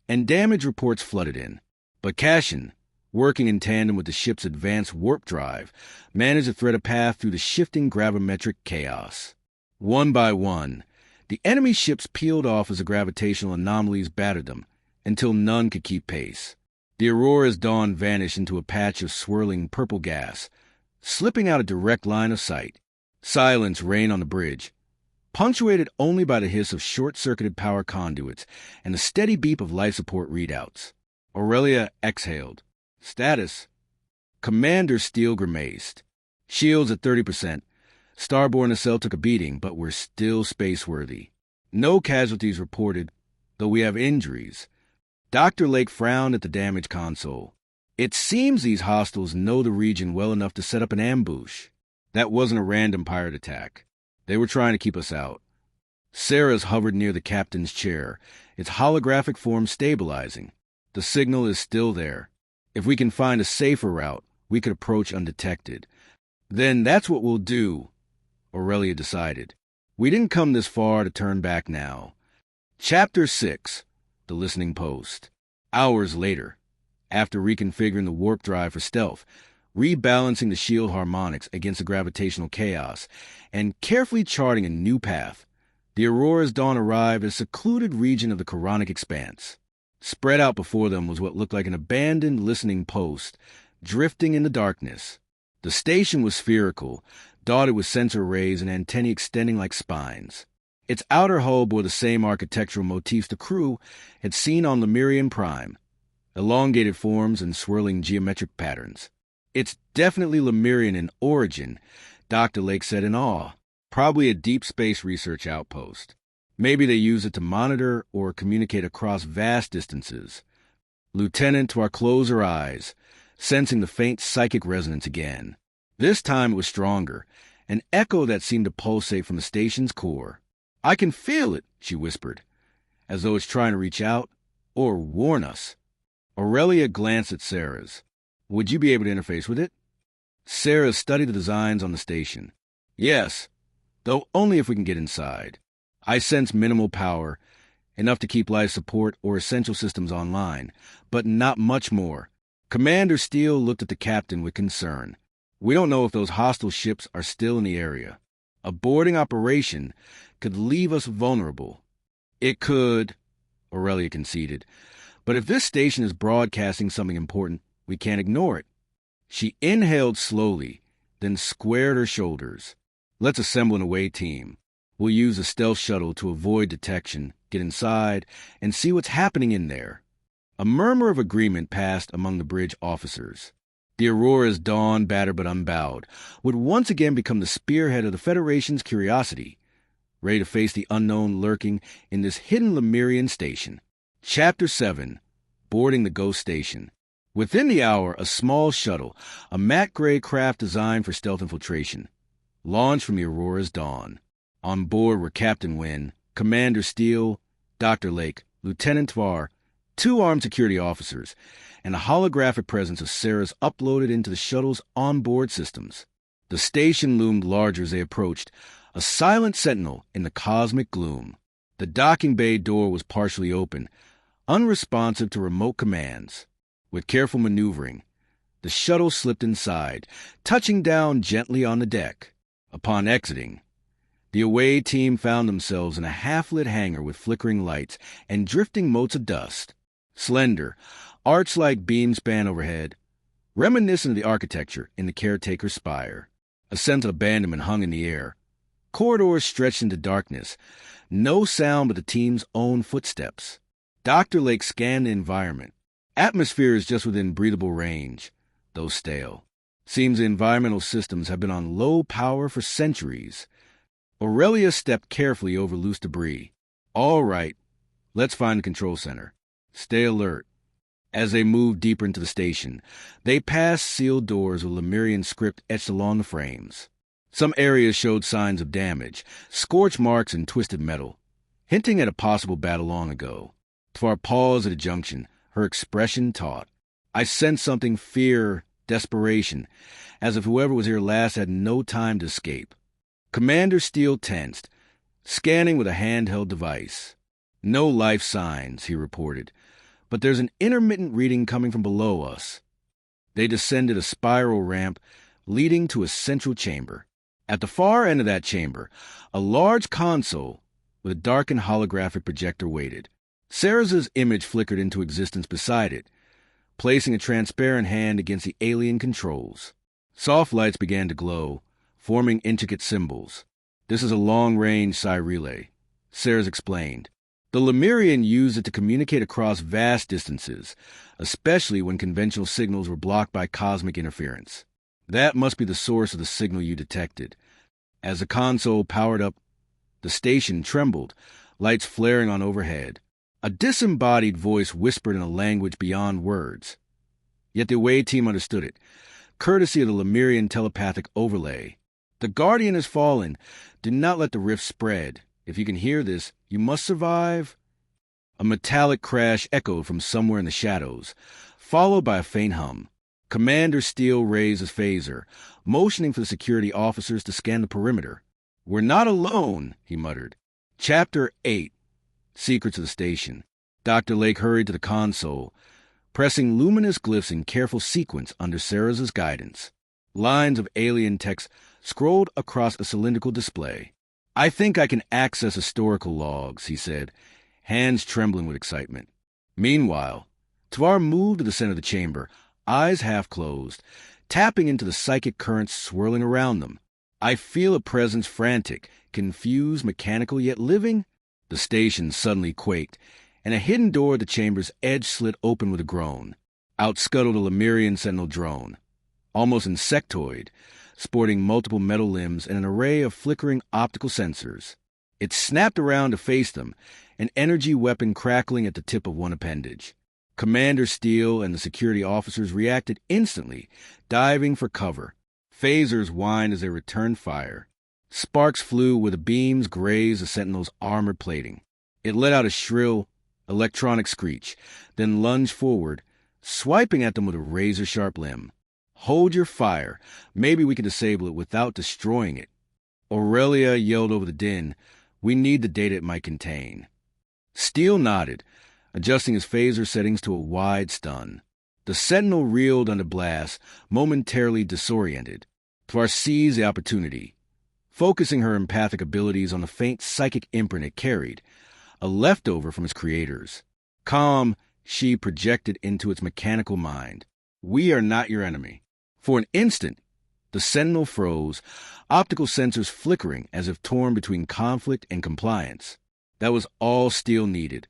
and damage reports flooded in. But Cassian, working in tandem with the ship's advanced warp drive, managed to thread a path through the shifting gravimetric chaos. One by one, the enemy ships peeled off as the gravitational anomalies battered them, until none could keep pace. The Aurora's dawn vanished into a patch of swirling purple gas, slipping out a direct line of sight. Silence reigned on the bridge, punctuated only by the hiss of short-circuited power conduits and the steady beep of life support readouts. Aurelia exhaled. Status. Commander Steele grimaced. Shields at 30%. Starborn nacelle took a beating, but we're still space-worthy. No casualties reported, though we have injuries. Dr. Lake frowned at the damaged console. It seems these hostiles know the region well enough to set up an ambush. That wasn't a random pirate attack. They were trying to keep us out. Sarah's hovered near the captain's chair, its holographic form stabilizing. The signal is still there. If we can find a safer route, we could approach undetected. Then that's what we'll do, Aurelia decided. We didn't come this far to turn back now. Chapter 6. The Listening Post. Hours later, after reconfiguring the warp drive for stealth, rebalancing the shield harmonics against the gravitational chaos, and carefully charting a new path, the Aurora's Dawn arrived at a secluded region of the Koronic expanse. Spread out before them was what looked like an abandoned listening post, drifting in the darkness. The station was spherical, dotted with sensor arrays and antennae extending like spines. Its outer hull bore the same architectural motifs the crew had seen on Lemurian Prime, elongated forms and swirling geometric patterns. It's definitely Lemurian in origin, Dr. Lake said in awe. Probably a deep space research outpost. Maybe they use it to monitor or communicate across vast distances. Lieutenant Tvar closed her eyes, sensing the faint psychic resonance again. This time it was stronger, an echo that seemed to pulsate from the station's core. I can feel it, she whispered, as though it's trying to reach out or warn us. Aurelia glanced at Sarah's. Would you be able to interface with it? Sarah studied the designs on the station. Yes, though only if we can get inside. I sense minimal power, enough to keep life support or essential systems online, but not much more. Commander Steele looked at the captain with concern. We don't know if those hostile ships are still in the area. A boarding operation could leave us vulnerable. It could, Aurelia conceded. But if this station is broadcasting something important, we can't ignore it. She inhaled slowly, then squared her shoulders. Let's assemble an away team. We'll use a stealth shuttle to avoid detection, get inside, and see what's happening in there. A murmur of agreement passed among the bridge officers. The Aurora's Dawn, battered but unbowed, would once again become the spearhead of the Federation's curiosity, ready to face the unknown lurking in this hidden Lemurian station. Chapter 7. Boarding the Ghost Station. Within the hour, a small shuttle, a matte gray craft designed for stealth infiltration, launched from the Aurora's Dawn. On board were Captain Wynn, Commander Steele, Dr. Lake, Lieutenant Tvar, 2 armed security officers, and a holographic presence of Sarah's uploaded into the shuttle's onboard systems. The station loomed larger as they approached, a silent sentinel in the cosmic gloom. The docking bay door was partially open, unresponsive to remote commands. With careful maneuvering, the shuttle slipped inside, touching down gently on the deck. Upon exiting, the away team found themselves in a half-lit hangar with flickering lights and drifting motes of dust. Slender, arch-like beams span overhead, reminiscent of the architecture in the caretaker's spire. A sense of abandonment hung in the air. Corridors stretched into darkness, no sound but the team's own footsteps. Dr. Lake scanned the environment. Atmosphere is just within breathable range, though stale. Seems the environmental systems have been on low power for centuries. Aurelia stepped carefully over loose debris. All right, let's find the control center. Stay alert. As they moved deeper into the station, they passed sealed doors with Lemurian script etched along the frames. Some areas showed signs of damage, scorch marks and twisted metal, hinting at a possible battle long ago. Tvar paused at a junction, her expression taut. I sensed something fear, desperation, as if whoever was here last had no time to escape. Commander Steele tensed, scanning with a handheld device. No life signs, he reported, but there's an intermittent reading coming from below us. They descended a spiral ramp leading to a central chamber. At the far end of that chamber, a large console with a darkened holographic projector waited. Sarah's image flickered into existence beside it, placing a transparent hand against the alien controls. Soft lights began to glow, forming intricate symbols. This is a long-range psi relay, Ceres explained. The Lemurian used it to communicate across vast distances, especially when conventional signals were blocked by cosmic interference. That must be the source of the signal you detected. As the console powered up, the station trembled, lights flaring on overhead. A disembodied voice whispered in a language beyond words. Yet the away team understood it, courtesy of the Lemurian telepathic overlay. The Guardian has fallen. Do not let the rift spread. If you can hear this, you must survive. A metallic crash echoed from somewhere in the shadows, followed by a faint hum. Commander Steele raised his phaser, motioning for the security officers to scan the perimeter. "We're not alone," he muttered. Chapter 8. Secrets of the Station. Dr. Lake hurried to the console, pressing luminous glyphs in careful sequence under Ceres' guidance. Lines of alien text scrolled across a cylindrical display. "I think I can access historical logs," he said, hands trembling with excitement. Meanwhile, Tvar moved to the center of the chamber, eyes half closed, tapping into the psychic currents swirling around them. "I feel a presence frantic, confused, mechanical, yet living." The station suddenly quaked, and a hidden door at the chamber's edge slid open with a groan. Out scuttled a Lemurian Sentinel drone, almost insectoid, sporting multiple metal limbs and an array of flickering optical sensors. It snapped around to face them, an energy weapon crackling at the tip of one appendage. Commander Steele and the security officers reacted instantly, diving for cover. Phasers whined as they returned fire. Sparks flew where the beams grazed the Sentinel's armored plating. It let out a shrill, electronic screech, then lunged forward, swiping at them with a razor-sharp limb. "Hold your fire. Maybe we can disable it without destroying it." Aurelia yelled over the din, "We need the data it might contain." Steele nodded, adjusting his phaser settings to a wide stun. The Sentinel reeled under blast, momentarily disoriented. Tvar seized the opportunity, focusing her empathic abilities on the faint psychic imprint it carried, a leftover from its creators. Calm, she projected into its mechanical mind. "We are not your enemy." For an instant, the Sentinel froze, optical sensors flickering as if torn between conflict and compliance. That was all Steele needed.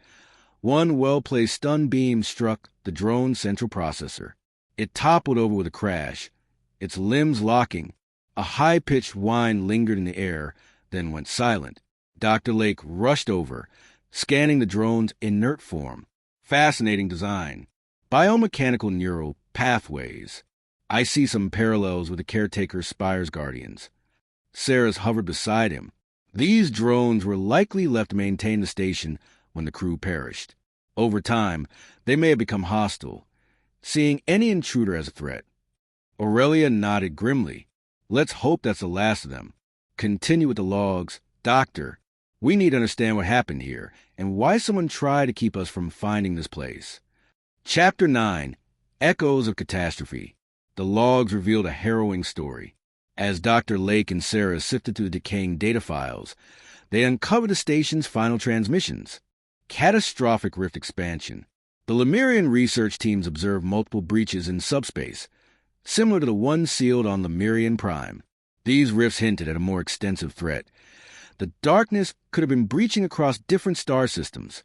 One well-placed stun beam struck the drone's central processor. It toppled over with a crash, its limbs locking. A high-pitched whine lingered in the air, then went silent. Dr. Lake rushed over, scanning the drone's inert form. Fascinating design. Biomechanical neural pathways. "I see some parallels with the caretaker Spire's Guardians." Ceres hovered beside him. These drones were likely left to maintain the station when the crew perished. Over time, they may have become hostile, seeing any intruder as a threat. Aurelia nodded grimly. "Let's hope that's the last of them." "Continue with the logs. Doctor, we need to understand what happened here and why someone tried to keep us from finding this place." Chapter 9. Echoes of Catastrophe. The logs revealed a harrowing story. As Dr. Lake and Sarah sifted through the decaying data files, they uncovered the station's final transmissions. Catastrophic rift expansion. The Lemurian research teams observed multiple breaches in subspace, similar to the one sealed on Lemurian Prime. These rifts hinted at a more extensive threat. The darkness could have been breaching across different star systems,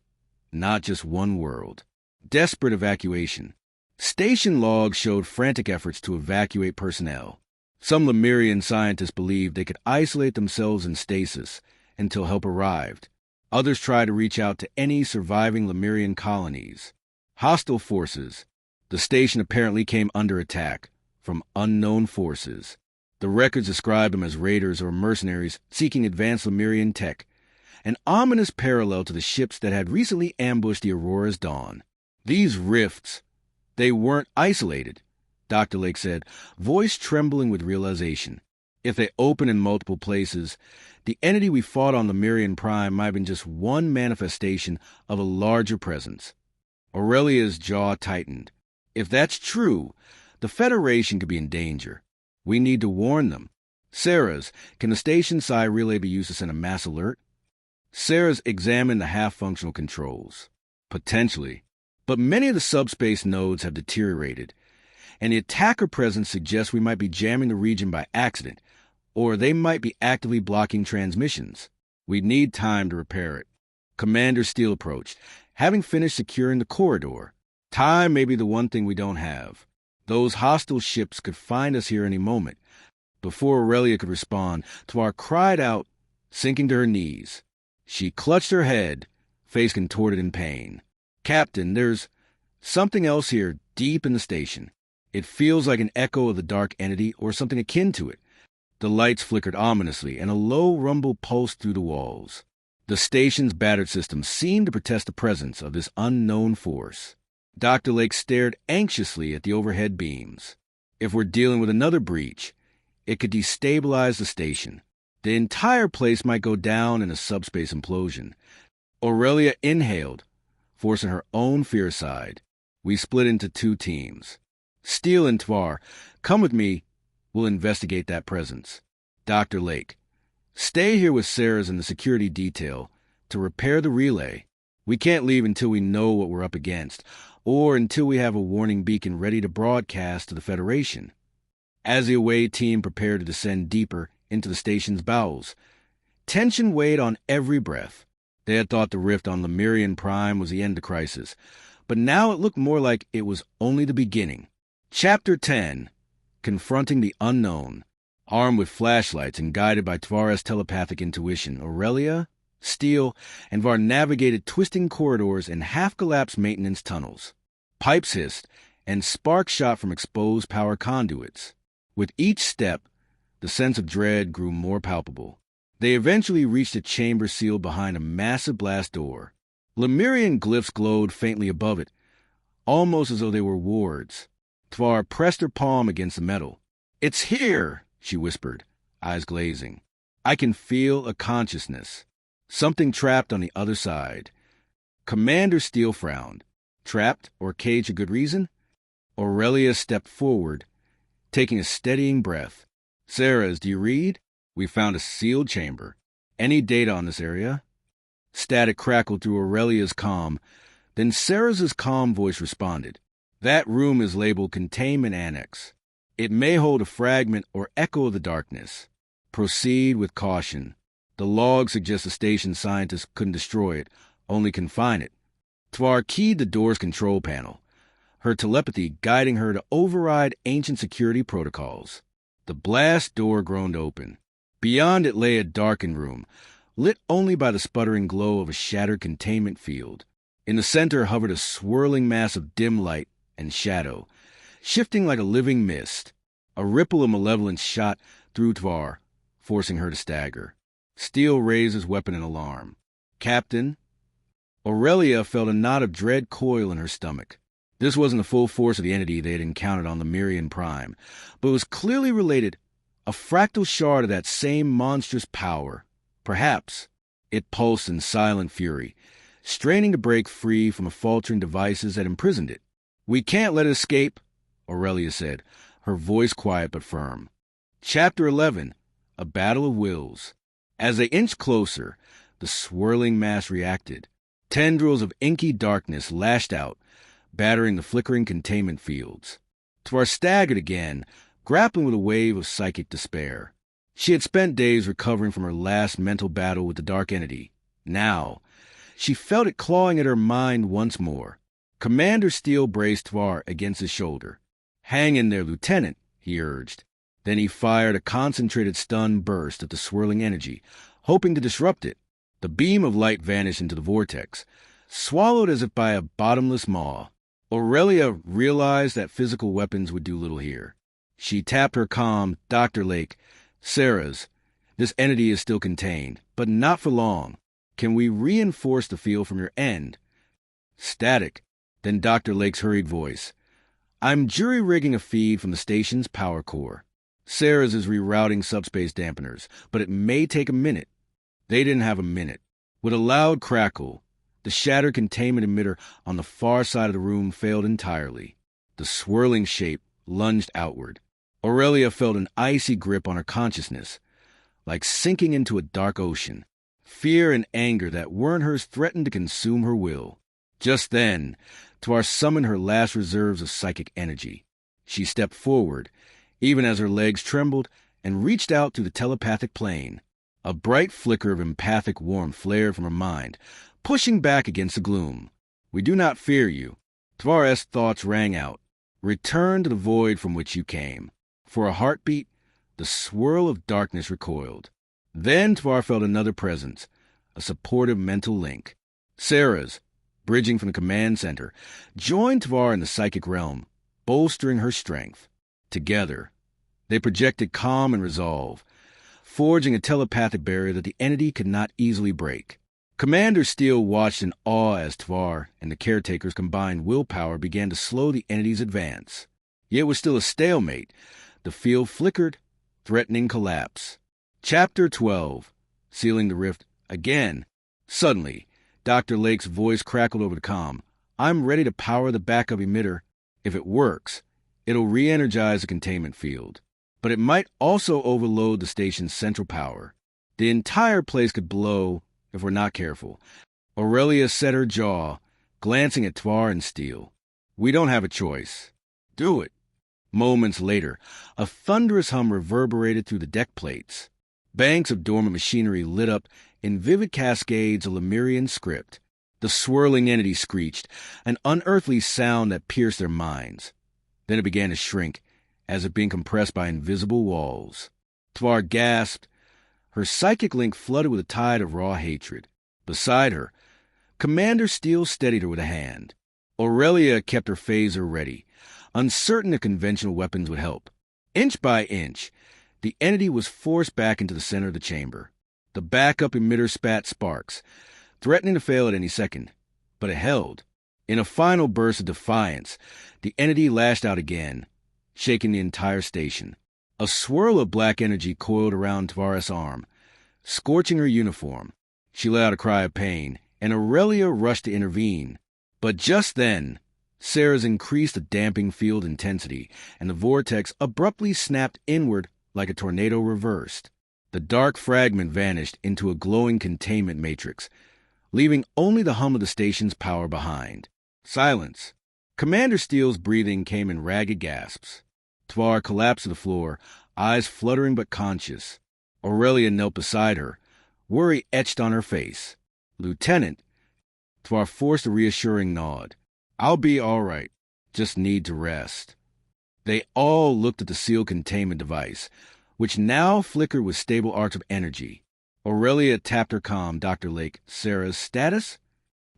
not just one world. Desperate evacuation. Station logs showed frantic efforts to evacuate personnel. Some Lemurian scientists believed they could isolate themselves in stasis until help arrived. Others tried to reach out to any surviving Lemurian colonies. Hostile forces. The station apparently came under attack from unknown forces. The records described them as raiders or mercenaries seeking advanced Lemurian tech, an ominous parallel to the ships that had recently ambushed the Aurora's dawn. These rifts, they weren't isolated, Dr. Lake said, voice trembling with realization. If they open in multiple places, the entity we fought on Lemurian Prime might have been just one manifestation of a larger presence. Aurelia's jaw tightened. If that's true, the Federation could be in danger. We need to warn them. Ceres, can the station psi relay be used to send a mass alert? Ceres examined the half-functional controls. Potentially. But many of the subspace nodes have deteriorated, and the attacker presence suggests we might be jamming the region by accident, or they might be actively blocking transmissions. We'd need time to repair it. Commander Steele approached, having finished securing the corridor. Time may be the one thing we don't have. Those hostile ships could find us here any moment. Before Aurelia could respond, Tvar cried out, sinking to her knees. She clutched her head, face contorted in pain. "Captain, there's something else here deep in the station. It feels like an echo of the dark entity or something akin to it." The lights flickered ominously, and a low rumble pulsed through the walls. The station's battered system seemed to protest the presence of this unknown force. Dr. Lake stared anxiously at the overhead beams. If we're dealing with another breach, it could destabilize the station. The entire place might go down in a subspace implosion. Aurelia inhaled, forcing her own fear aside. We split into two teams. Steele and Tvar, come with me. We'll investigate that presence. Dr. Lake, stay here with Ceres and the security detail to repair the relay. We can't leave until we know what we're up against, or until we have a warning beacon ready to broadcast to the Federation. As the away team prepared to descend deeper into the station's bowels, tension weighed on every breath. They had thought the rift on Lemurian Prime was the end of crisis, but now it looked more like it was only the beginning. Chapter 10. Confronting the Unknown. Armed with flashlights and guided by Tvar's telepathic intuition, Aurelia, Steele, and Var navigated twisting corridors and half-collapsed maintenance tunnels. Pipes hissed, and sparks shot from exposed power conduits. With each step, the sense of dread grew more palpable. They eventually reached a chamber sealed behind a massive blast door. Lemurian glyphs glowed faintly above it, almost as though they were wards. Tvar pressed her palm against the metal. "It's here," she whispered, eyes glazing. "I can feel a consciousness. Something trapped on the other side." Commander Steele frowned. Trapped or caged for good reason? Aurelia stepped forward, taking a steadying breath. "Ceres, do you read? We found a sealed chamber. Any data on this area?" Static crackled through Aurelia's comm. Then Ceres's calm voice responded. "That room is labeled Containment Annex. It may hold a fragment or echo of the darkness. Proceed with caution. The log suggests the station scientists couldn't destroy it, only confine it." Tvar keyed the door's control panel, her telepathy guiding her to override ancient security protocols. The blast door groaned open. Beyond it lay a darkened room, lit only by the sputtering glow of a shattered containment field. In the center hovered a swirling mass of dim light and shadow, shifting like a living mist. A ripple of malevolence shot through Tvar, forcing her to stagger. Steele raised his weapon in alarm. "Captain?" Aurelia felt a knot of dread coil in her stomach. This wasn't the full force of the entity they had encountered on Lemurian Prime, but was clearly related, a fractal shard of that same monstrous power. Perhaps. It pulsed in silent fury, straining to break free from the faltering devices that imprisoned it. "We can't let it escape," Aurelia said, her voice quiet but firm. Chapter 11. A Battle of Wills. As they inched closer, the swirling mass reacted. Tendrils of inky darkness lashed out, battering the flickering containment fields. Tvar staggered again, grappling with a wave of psychic despair. She had spent days recovering from her last mental battle with the dark entity. Now, she felt it clawing at her mind once more. Commander Steele braced Tvar against his shoulder. "Hang in there, Lieutenant," he urged. Then he fired a concentrated stun burst at the swirling energy, hoping to disrupt it. The beam of light vanished into the vortex, swallowed as if by a bottomless maw. Aurelia realized that physical weapons would do little here. She tapped her comm. "Dr. Lake, Ceres, this entity is still contained, but not for long. Can we reinforce the field from your end?" Static. Then Dr. Lake's hurried voice. "I'm jury-rigging a feed from the station's power core. Ceres is rerouting subspace dampeners, but it may take a minute." They didn't have a minute. With a loud crackle, the shattered containment emitter on the far side of the room failed entirely. The swirling shape lunged outward. Aurelia felt an icy grip on her consciousness, like sinking into a dark ocean. Fear and anger that weren't hers threatened to consume her will. Just then, Tvar summoned her last reserves of psychic energy. She stepped forward, even as her legs trembled and reached out to the telepathic plane. A bright flicker of empathic warmth flared from her mind, pushing back against the gloom. "We do not fear you." Tvar's thoughts rang out. "Return to the void from which you came." For a heartbeat, the swirl of darkness recoiled. Then Tvar felt another presence, a supportive mental link. Sarah's, bridging from the command center, joined Tvar in the psychic realm, bolstering her strength. Together, they projected calm and resolve, forging a telepathic barrier that the entity could not easily break. Commander Steele watched in awe as Tvar and the caretaker's combined willpower began to slow the entity's advance. Yet it was still a stalemate. The field flickered, threatening collapse. Chapter 12. Sealing the rift again. Suddenly, Dr. Lake's voice crackled over the comm. "I'm ready to power the backup emitter. If it works, it'll re-energize the containment field. But it might also overload the station's central power. The entire place could blow if we're not careful." Aurelia set her jaw, glancing at Tvar and Steele. "We don't have a choice." "Do it." Moments later, a thunderous hum reverberated through the deck plates. Banks of dormant machinery lit up in vivid cascades of Lemurian script. The swirling entity screeched, an unearthly sound that pierced their minds. Then it began to shrink, as if being compressed by invisible walls. Tvar gasped, her psychic link flooded with a tide of raw hatred. Beside her, Commander Steele steadied her with a hand. Aurelia kept her phaser ready, uncertain if conventional weapons would help. Inch by inch, the entity was forced back into the center of the chamber. The backup emitter spat sparks, threatening to fail at any second. But it held. In a final burst of defiance, the entity lashed out again, shaking the entire station. A swirl of black energy coiled around Tvar's arm, scorching her uniform. She let out a cry of pain, and Aurelia rushed to intervene. But just then, Sarah's increased the damping field intensity, and the vortex abruptly snapped inward like a tornado reversed. The dark fragment vanished into a glowing containment matrix, leaving only the hum of the station's power behind. Silence. Commander Steele's breathing came in ragged gasps. Tvar collapsed to the floor, eyes fluttering but conscious. Aurelia knelt beside her, worry etched on her face. "Lieutenant," Tvar forced a reassuring nod. "I'll be all right. Just need to rest." They all looked at the sealed containment device, which now flickered with stable arcs of energy. Aurelia tapped her comm. "Dr. Lake, Sarah's status?"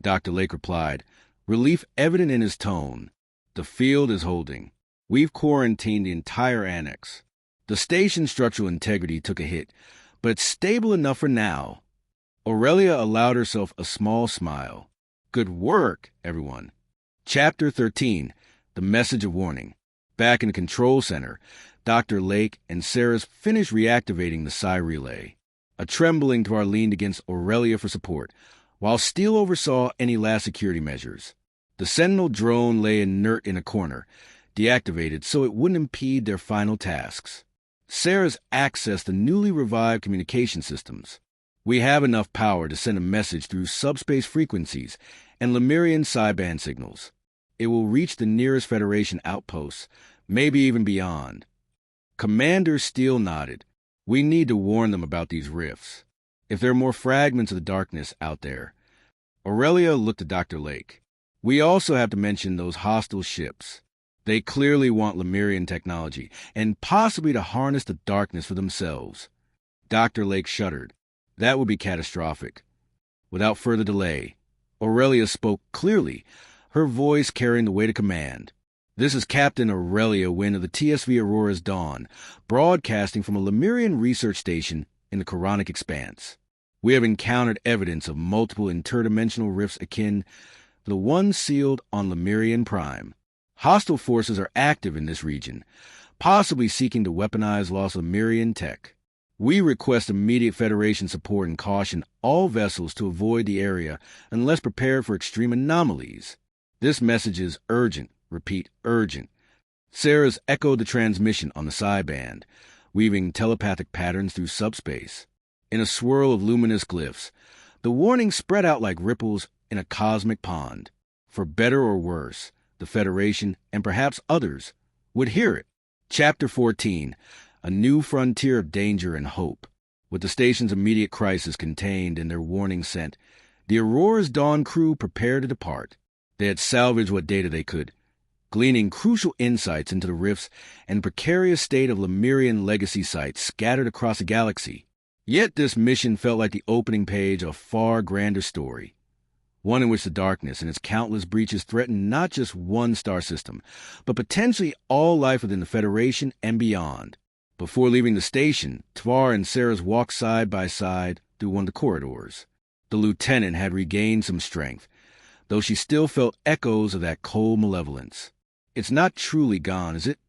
Dr. Lake replied, relief evident in his tone. "The field is holding. We've quarantined the entire annex. The station's structural integrity took a hit, but it's stable enough for now." Aurelia allowed herself a small smile. "Good work, everyone." Chapter 13. The Message of Warning. Back in the control center, Dr. Lake and Sarah's finished reactivating the psi relay. A trembling Tvar leaned against Aurelia for support, while Steele oversaw any last security measures. The Sentinel drone lay inert in a corner, deactivated so it wouldn't impede their final tasks. Sarah's accessed the newly revived communication systems. "We have enough power to send a message through subspace frequencies and Lemurian psi-band signals. It will reach the nearest Federation outposts, maybe even beyond." Commander Steele nodded. "We need to warn them about these rifts. If there are more fragments of the darkness out there." Aurelia looked at Dr. Lake. "We also have to mention those hostile ships. They clearly want Lemurian technology, and possibly to harness the darkness for themselves." Dr. Lake shuddered. "That would be catastrophic." Without further delay, Aurelia spoke clearly, her voice carrying the weight of command. "This is Captain Aurelia Wynn of the TSV Aurora's Dawn, broadcasting from a Lemurian research station in the Koronic Expanse. We have encountered evidence of multiple interdimensional rifts akin to the one sealed on Lemurian Prime. Hostile forces are active in this region, possibly seeking to weaponize lost Lemurian tech. We request immediate Federation support and caution all vessels to avoid the area unless prepared for extreme anomalies. This message is urgent. Repeat, urgent." Sarah's echoed the transmission on the psi band, weaving telepathic patterns through subspace. In a swirl of luminous glyphs, the warning spread out like ripples in a cosmic pond. For better or worse, the Federation, and perhaps others, would hear it. Chapter 14. a new frontier of danger and hope. With the station's immediate crisis contained and their warning sent, the Aurora's Dawn crew prepared to depart. They had salvaged what data they could, gleaning crucial insights into the rifts and precarious state of Lemurian legacy sites scattered across the galaxy. Yet this mission felt like the opening page of a far grander story, one in which the darkness and its countless breaches threatened not just one star system, but potentially all life within the Federation and beyond. Before leaving the station, Tvar and Sarah's walked side by side through one of the corridors. The lieutenant had regained some strength, though she still felt echoes of that cold malevolence. "It's not truly gone, is it?"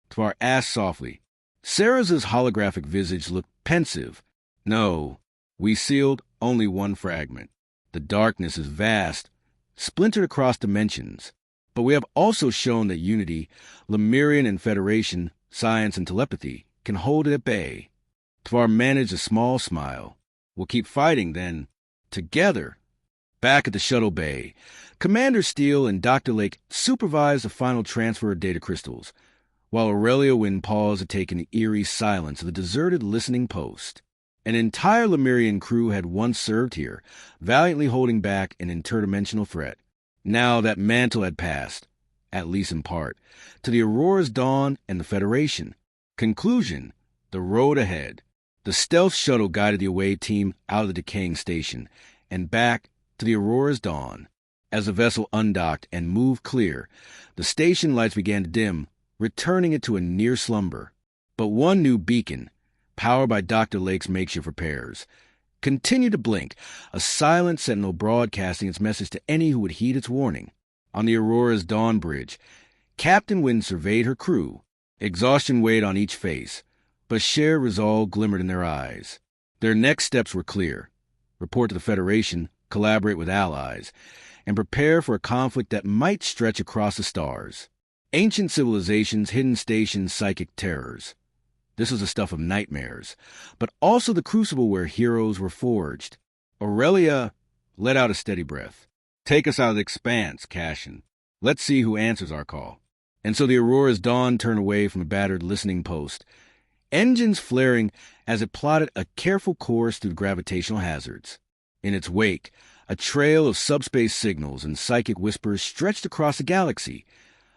Tvar asked softly. Sarah's holographic visage looked pensive. "No, we sealed only one fragment. The darkness is vast, splintered across dimensions. But we have also shown that unity, Lemurian and Federation, science and telepathy, can hold it at bay." Tvar managed a small smile. "We'll keep fighting, then. Together." Back at the shuttle bay, Commander Steele and Dr. Lake supervised the final transfer of data crystals, while Aurelia Wynn paused to take in the eerie silence of the deserted listening post. An entire Lemurian crew had once served here, valiantly holding back an interdimensional threat. Now that mantle had passed, at least in part, to the Aurora's Dawn and the Federation. Conclusion: the road ahead. The stealth shuttle guided the away team out of the decaying station and back to the Aurora's Dawn. As the vessel undocked and moved clear, the station lights began to dim, returning it to a near slumber. But one new beacon, powered by Dr. Lake's makeshift repairs, continued to blink, a silent sentinel broadcasting its message to any who would heed its warning. On the Aurora's Dawn bridge, Captain Wynn surveyed her crew. Exhaustion weighed on each face, but shared resolve glimmered in their eyes. Their next steps were clear: report to the Federation, collaborate with allies, and prepare for a conflict that might stretch across the stars. Ancient civilizations, hidden stations, psychic terrors. This was the stuff of nightmares, but also the crucible where heroes were forged. Aurelia let out a steady breath. "Take us out of the expanse, Cashin. Let's see who answers our call." And so the Aurora's Dawn turned away from the battered listening post, engines flaring as it plotted a careful course through gravitational hazards. In its wake, a trail of subspace signals and psychic whispers stretched across the galaxy,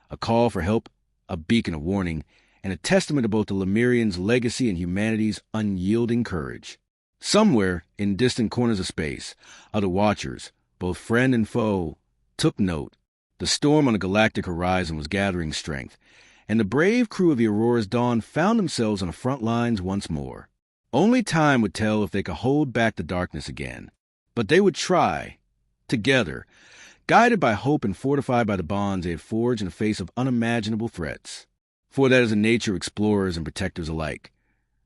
a call for help, a beacon of warning, and a testament to both the Lemurians' legacy and humanity's unyielding courage. Somewhere, in distant corners of space, other watchers, both friend and foe, took note. The storm on the galactic horizon was gathering strength, and the brave crew of the Aurora's Dawn found themselves on the front lines once more. Only time would tell if they could hold back the darkness again. But they would try, together, guided by hope and fortified by the bonds they had forged in the face of unimaginable threats. For that is the nature of explorers and protectors alike.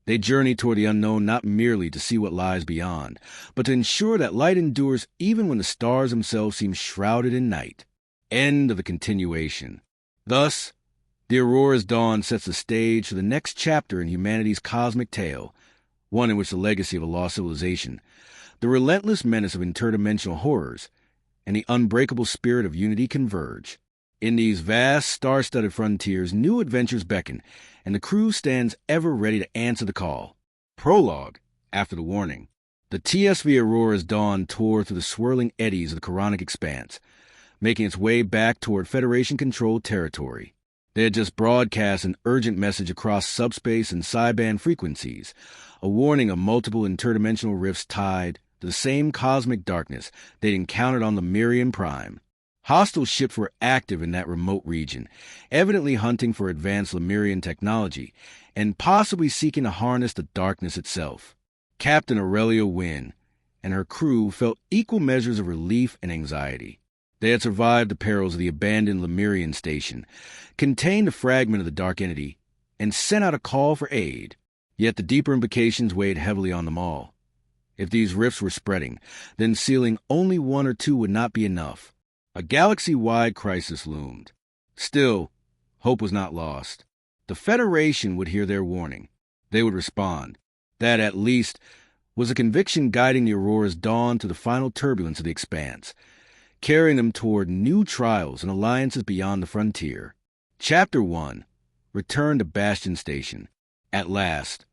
They journey toward the unknown not merely to see what lies beyond, but to ensure that light endures even when the stars themselves seem shrouded in night. End of the continuation. Thus, the Aurora's Dawn sets the stage for the next chapter in humanity's cosmic tale, one in which the legacy of a lost civilization, the relentless menace of interdimensional horrors, and the unbreakable spirit of unity converge. In these vast, star-studded frontiers, new adventures beckon, and the crew stands ever ready to answer the call. Prologue, after the warning. The TSV Aurora's Dawn tore through the swirling eddies of the Coronic expanse, making its way back toward Federation-controlled territory. They had just broadcast an urgent message across subspace and sideband frequencies, a warning of multiple interdimensional rifts tied to the same cosmic darkness they'd encountered on Lemurian Prime. Hostile ships were active in that remote region, evidently hunting for advanced Lemurian technology, and possibly seeking to harness the darkness itself. Captain Aurelia Wynn and her crew felt equal measures of relief and anxiety. They had survived the perils of the abandoned Lemurian station, contained a fragment of the dark entity, and sent out a call for aid. Yet the deeper implications weighed heavily on them all. If these rifts were spreading, then sealing only one or two would not be enough. A galaxy-wide crisis loomed. Still, hope was not lost. The Federation would hear their warning. They would respond. That, at least, was a conviction guiding the Aurora's Dawn to the final turbulence of the expanse, carrying them toward new trials and alliances beyond the frontier. Chapter 1. Return to Bastion Station. At last,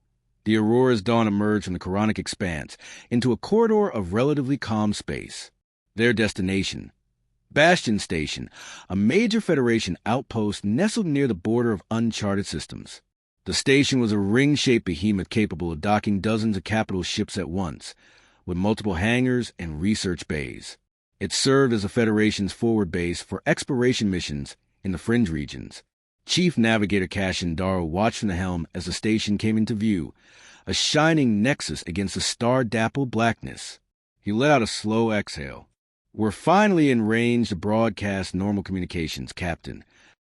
the Aurora's dawn emerged from the Quranic expanse into a corridor of relatively calm space. Their destination, Bastion Station, a major Federation outpost nestled near the border of uncharted systems. The station was a ring-shaped behemoth capable of docking dozens of capital ships at once, with multiple hangars and research bays. It served as the Federation's forward base for exploration missions in the fringe regions. Chief Navigator Cassian Darrow watched from the helm as the station came into view, a shining nexus against the star-dappled blackness. He let out a slow exhale. "We're finally in range to broadcast normal communications, Captain."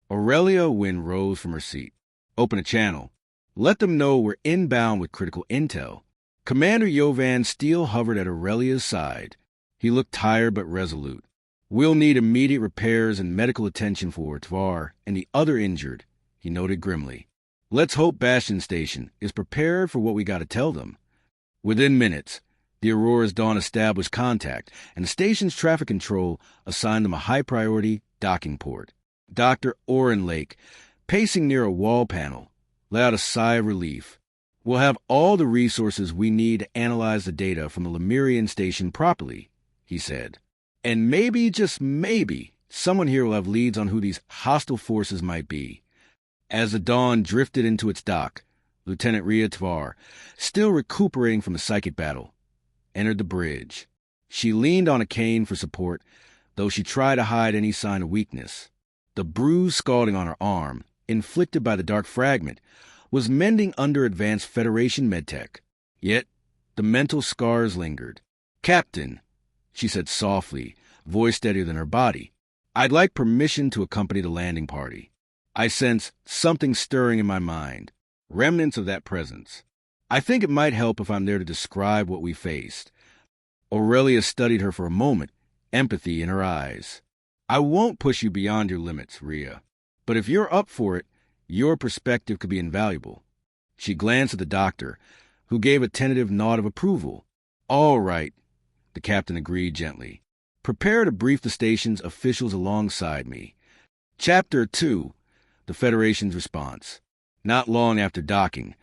Aurelia Wynn rose from her seat. "Open a channel. Let them know we're inbound with critical intel." Commander Yovan Steele hovered at Aurelia's side. He looked tired but resolute. "We'll need immediate repairs and medical attention for Tvar and the other injured," he noted grimly. "Let's hope Bastion Station is prepared for what we got to tell them." Within minutes, the Aurora's Dawn established contact, and the station's traffic control assigned them a high-priority docking port. Dr. Oren Lake, pacing near a wall panel, let out a sigh of relief. "We'll have all the resources we need to analyze the data from the Lemurian station properly," he said. "And maybe, just maybe, someone here will have leads on who these hostile forces might be." As the Dawn drifted into its dock, Lieutenant Rhea Tvar, still recuperating from the psychic battle, entered the bridge. She leaned on a cane for support, though she tried to hide any sign of weakness. The bruise scalding on her arm, inflicted by the dark fragment, was mending under advanced Federation medtech. Yet, the mental scars lingered. "Captain," she said softly, voice steadier than her body, "I'd like permission to accompany the landing party. I sense something stirring in my mind, remnants of that presence. I think it might help if I'm there to describe what we faced." Aurelia studied her for a moment, empathy in her eyes. "I won't push you beyond your limits, Rhea, but if you're up for it, your perspective could be invaluable." She glanced at the doctor, who gave a tentative nod of approval. "All right," the captain agreed gently. "Prepare to brief the station's officials alongside me." Chapter 2, The Federation's Response. Not long after docking,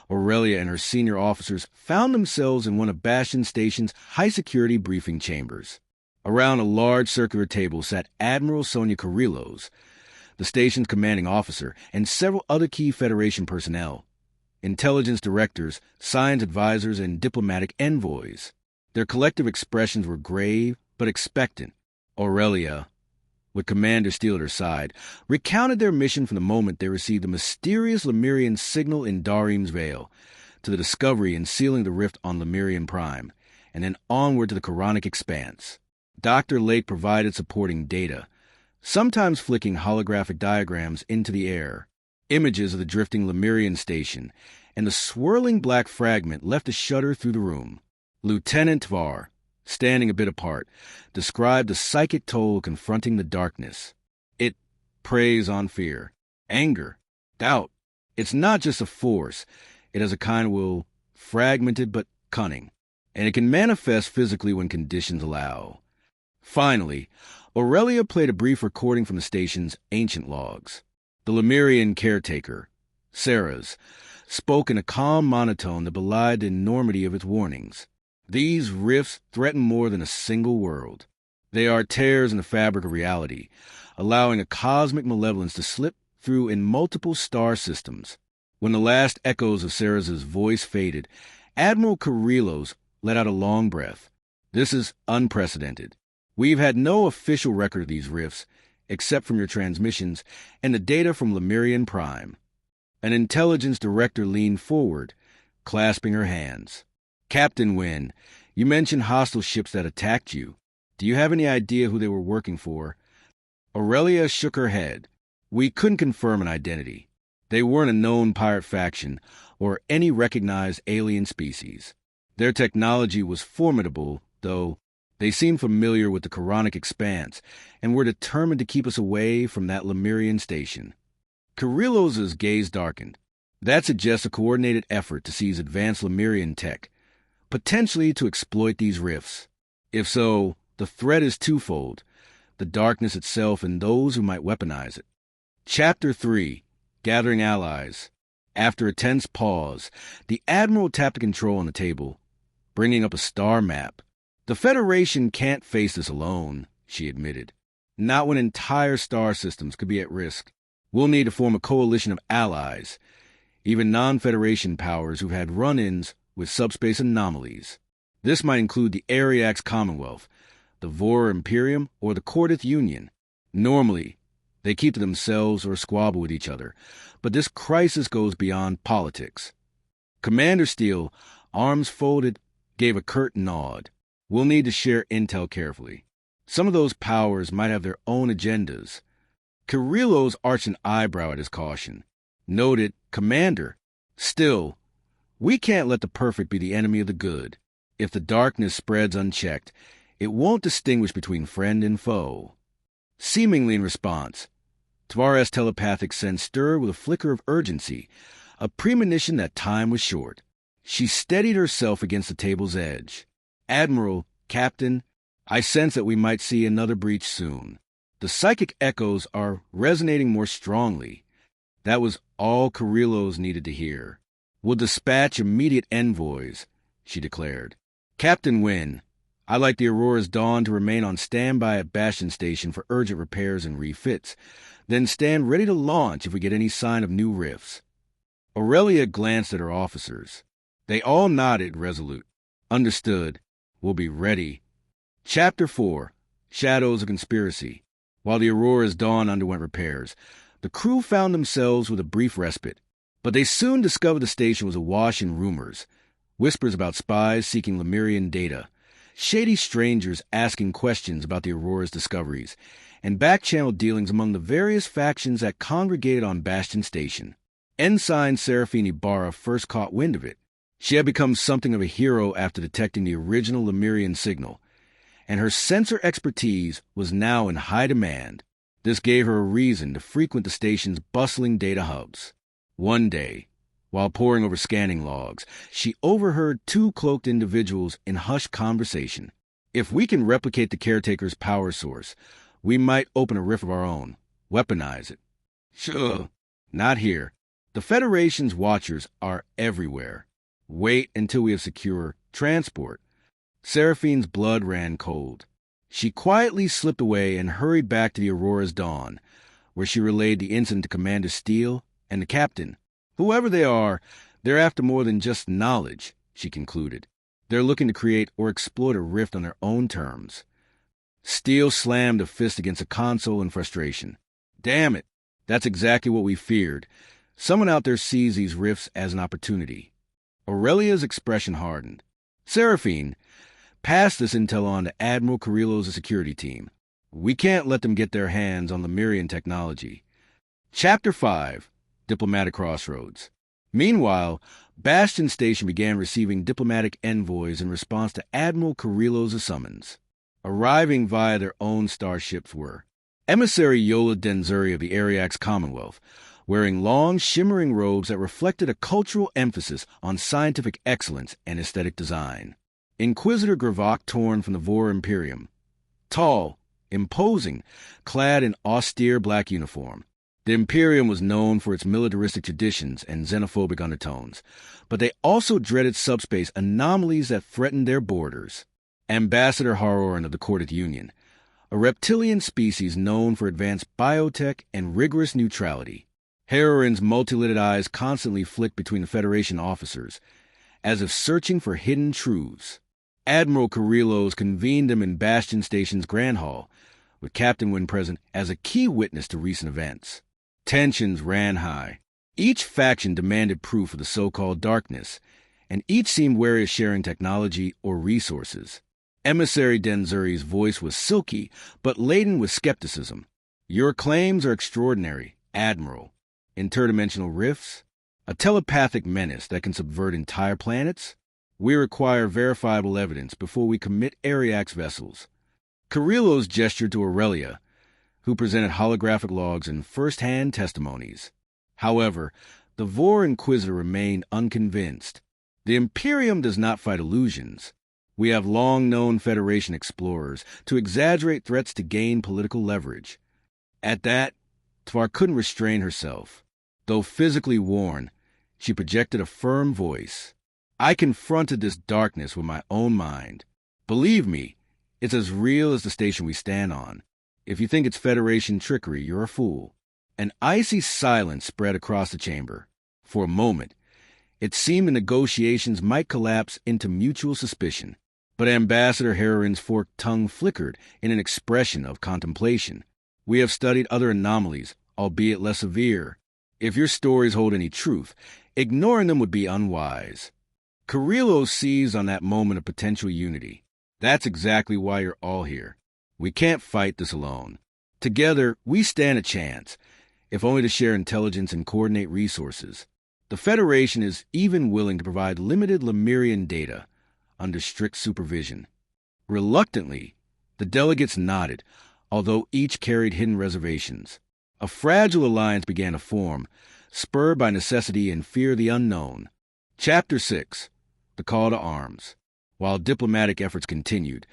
Aurelia and her senior officers found themselves in one of Bastion Station's high-security briefing chambers. Around a large circular table sat Admiral Sonia Kirillos, the station's commanding officer, and several other key Federation personnel, intelligence directors, science advisors, and diplomatic envoys. Their collective expressions were grave but expectant. Aurelia, with Commander Steele at her side, recounted their mission from the moment they received the mysterious Lemurian signal in Darim's Veil, to the discovery and sealing the rift on Lemurian Prime, and then onward to the Quranic expanse. Dr. Lake provided supporting data, sometimes flicking holographic diagrams into the air. Images of the drifting Lemurian station and the swirling black fragment left a shudder through the room. Lieutenant Tvar, standing a bit apart, described the psychic toll confronting the darkness. It preys on fear, anger, doubt. It's not just a force. It has a kind of will, fragmented but cunning, and it can manifest physically when conditions allow. Finally, Aurelia played a brief recording from the station's ancient logs. The Lemurian caretaker, Sarah's, spoke in a calm monotone that belied the enormity of its warnings. "These rifts threaten more than a single world. They are tears in the fabric of reality, allowing a cosmic malevolence to slip through in multiple star systems." When the last echoes of Sarah's voice faded, Admiral Kirillos let out a long breath. "This is unprecedented. We've had no official record of these rifts, except from your transmissions and the data from Lemurian Prime." An intelligence director leaned forward, clasping her hands. "Captain Wynn, you mentioned hostile ships that attacked you. Do you have any idea who they were working for?" Aurelia shook her head. "We couldn't confirm an identity. They weren't a known pirate faction or any recognized alien species. Their technology was formidable, though. They seemed familiar with the Quranic expanse and were determined to keep us away from that Lemurian station." Kirillos' gaze darkened. "That suggests a coordinated effort to seize advanced Lemurian tech, potentially to exploit these rifts. If so, the threat is twofold: the darkness itself and those who might weaponize it." Chapter 3, Gathering Allies. After a tense pause, the Admiral tapped the control on the table, bringing up a star map. "The Federation can't face this alone," she admitted. "Not when entire star systems could be at risk. We'll need to form a coalition of allies, even non-Federation powers who've had run-ins with subspace anomalies. This might include the Ariax Commonwealth, the Vora Imperium, or the Cordith Union. Normally, they keep to themselves or squabble with each other, but this crisis goes beyond politics." Commander Steele, arms folded, gave a curt nod. "We'll need to share intel carefully. Some of those powers might have their own agendas." Kirillos arched an eyebrow at his caution. Noted, "Commander, still, we can't let the perfect be the enemy of the good. If the darkness spreads unchecked, it won't distinguish between friend and foe." Seemingly in response, Tavares' telepathic sense stirred with a flicker of urgency, a premonition that time was short. She steadied herself against the table's edge. "Admiral, Captain, I sense that we might see another breach soon. The psychic echoes are resonating more strongly." That was all Kirillos needed to hear. "We'll dispatch immediate envoys," she declared. "Captain Wynn, I'd like the Aurora's Dawn to remain on standby at Bastion Station for urgent repairs and refits, then stand ready to launch if we get any sign of new rifts." Aurelia glanced at her officers. They all nodded resolute. "Understood. We'll be ready." Chapter 4. Shadows of Conspiracy. While the Aurora's Dawn underwent repairs, the crew found themselves with a brief respite. But they soon discovered the station was awash in rumors, whispers about spies seeking Lemurian data, shady strangers asking questions about the Aurora's discoveries, and back-channel dealings among the various factions that congregated on Bastion Station. Ensign Seraphine Ibarra first caught wind of it. She had become something of a hero after detecting the original Lemurian signal, and her sensor expertise was now in high demand. This gave her a reason to frequent the station's bustling data hubs. One day, while poring over scanning logs, she overheard two cloaked individuals in hushed conversation. "If we can replicate the caretaker's power source, we might open a rift of our own, weaponize it." "Sure. Not here. The Federation's watchers are everywhere. Wait until we have secure transport." Seraphine's blood ran cold. She quietly slipped away and hurried back to the Aurora's Dawn, where she relayed the incident to Commander Steele and the captain. "Whoever they are, they're after more than just knowledge," she concluded. "They're looking to create or exploit a rift on their own terms." Steele slammed a fist against a console in frustration. "Damn it! That's exactly what we feared. Someone out there sees these rifts as an opportunity." Aurelia's expression hardened. "Seraphine, pass this intel on to Admiral Kirillos' security team. We can't let them get their hands on Lemurian technology." Chapter 5. Diplomatic Crossroads. Meanwhile, Bastion Station began receiving diplomatic envoys in response to Admiral Kirillos' summons. Arriving via their own starships were Emissary Yola Denzuri of the Ariax Commonwealth, wearing long, shimmering robes that reflected a cultural emphasis on scientific excellence and aesthetic design. Inquisitor Gravok Torn from the Vora Imperium. Tall, imposing, clad in austere black uniform. The Imperium was known for its militaristic traditions and xenophobic undertones, but they also dreaded subspace anomalies that threatened their borders. Ambassador Haroran of the Cordith Union, a reptilian species known for advanced biotech and rigorous neutrality. Haroran's multi-lidded eyes constantly flicked between the Federation officers, as if searching for hidden truths. Admiral Kirillos convened them in Bastion Station's Grand Hall, with Captain Wynn present as a key witness to recent events. Tensions ran high. Each faction demanded proof of the so-called darkness, and each seemed wary of sharing technology or resources. Emissary Denzuri's voice was silky, but laden with skepticism. "Your claims are extraordinary, Admiral. Interdimensional rifts? A telepathic menace that can subvert entire planets? We require verifiable evidence before we commit Ariax vessels." Kirillos gestured to Aurelia, who presented holographic logs and first-hand testimonies. However, the Vora Inquisitor remained unconvinced. "The Imperium does not fight illusions. We have long known Federation explorers to exaggerate threats to gain political leverage." At that, Tvar couldn't restrain herself. Though physically worn, She projected a firm voice. I confronted this darkness with my own mind. Believe me, it's as real as the station we stand on. If you think it's Federation trickery, you're a fool. An icy silence spread across the chamber. For a moment, it seemed the negotiations might collapse into mutual suspicion. But Ambassador Heroin's forked tongue flickered in an expression of contemplation. We have studied other anomalies, albeit less severe. If your stories hold any truth, ignoring them would be unwise. Carrillo seized on that moment of potential unity. That's exactly why you're all here. We can't fight this alone. Together, we stand a chance, if only to share intelligence and coordinate resources. The Federation is even willing to provide limited Lemurian data under strict supervision. Reluctantly, the delegates nodded, although each carried hidden reservations. A fragile alliance began to form, spurred by necessity and fear of the unknown. Chapter 6. The Call to Arms. While diplomatic efforts continued,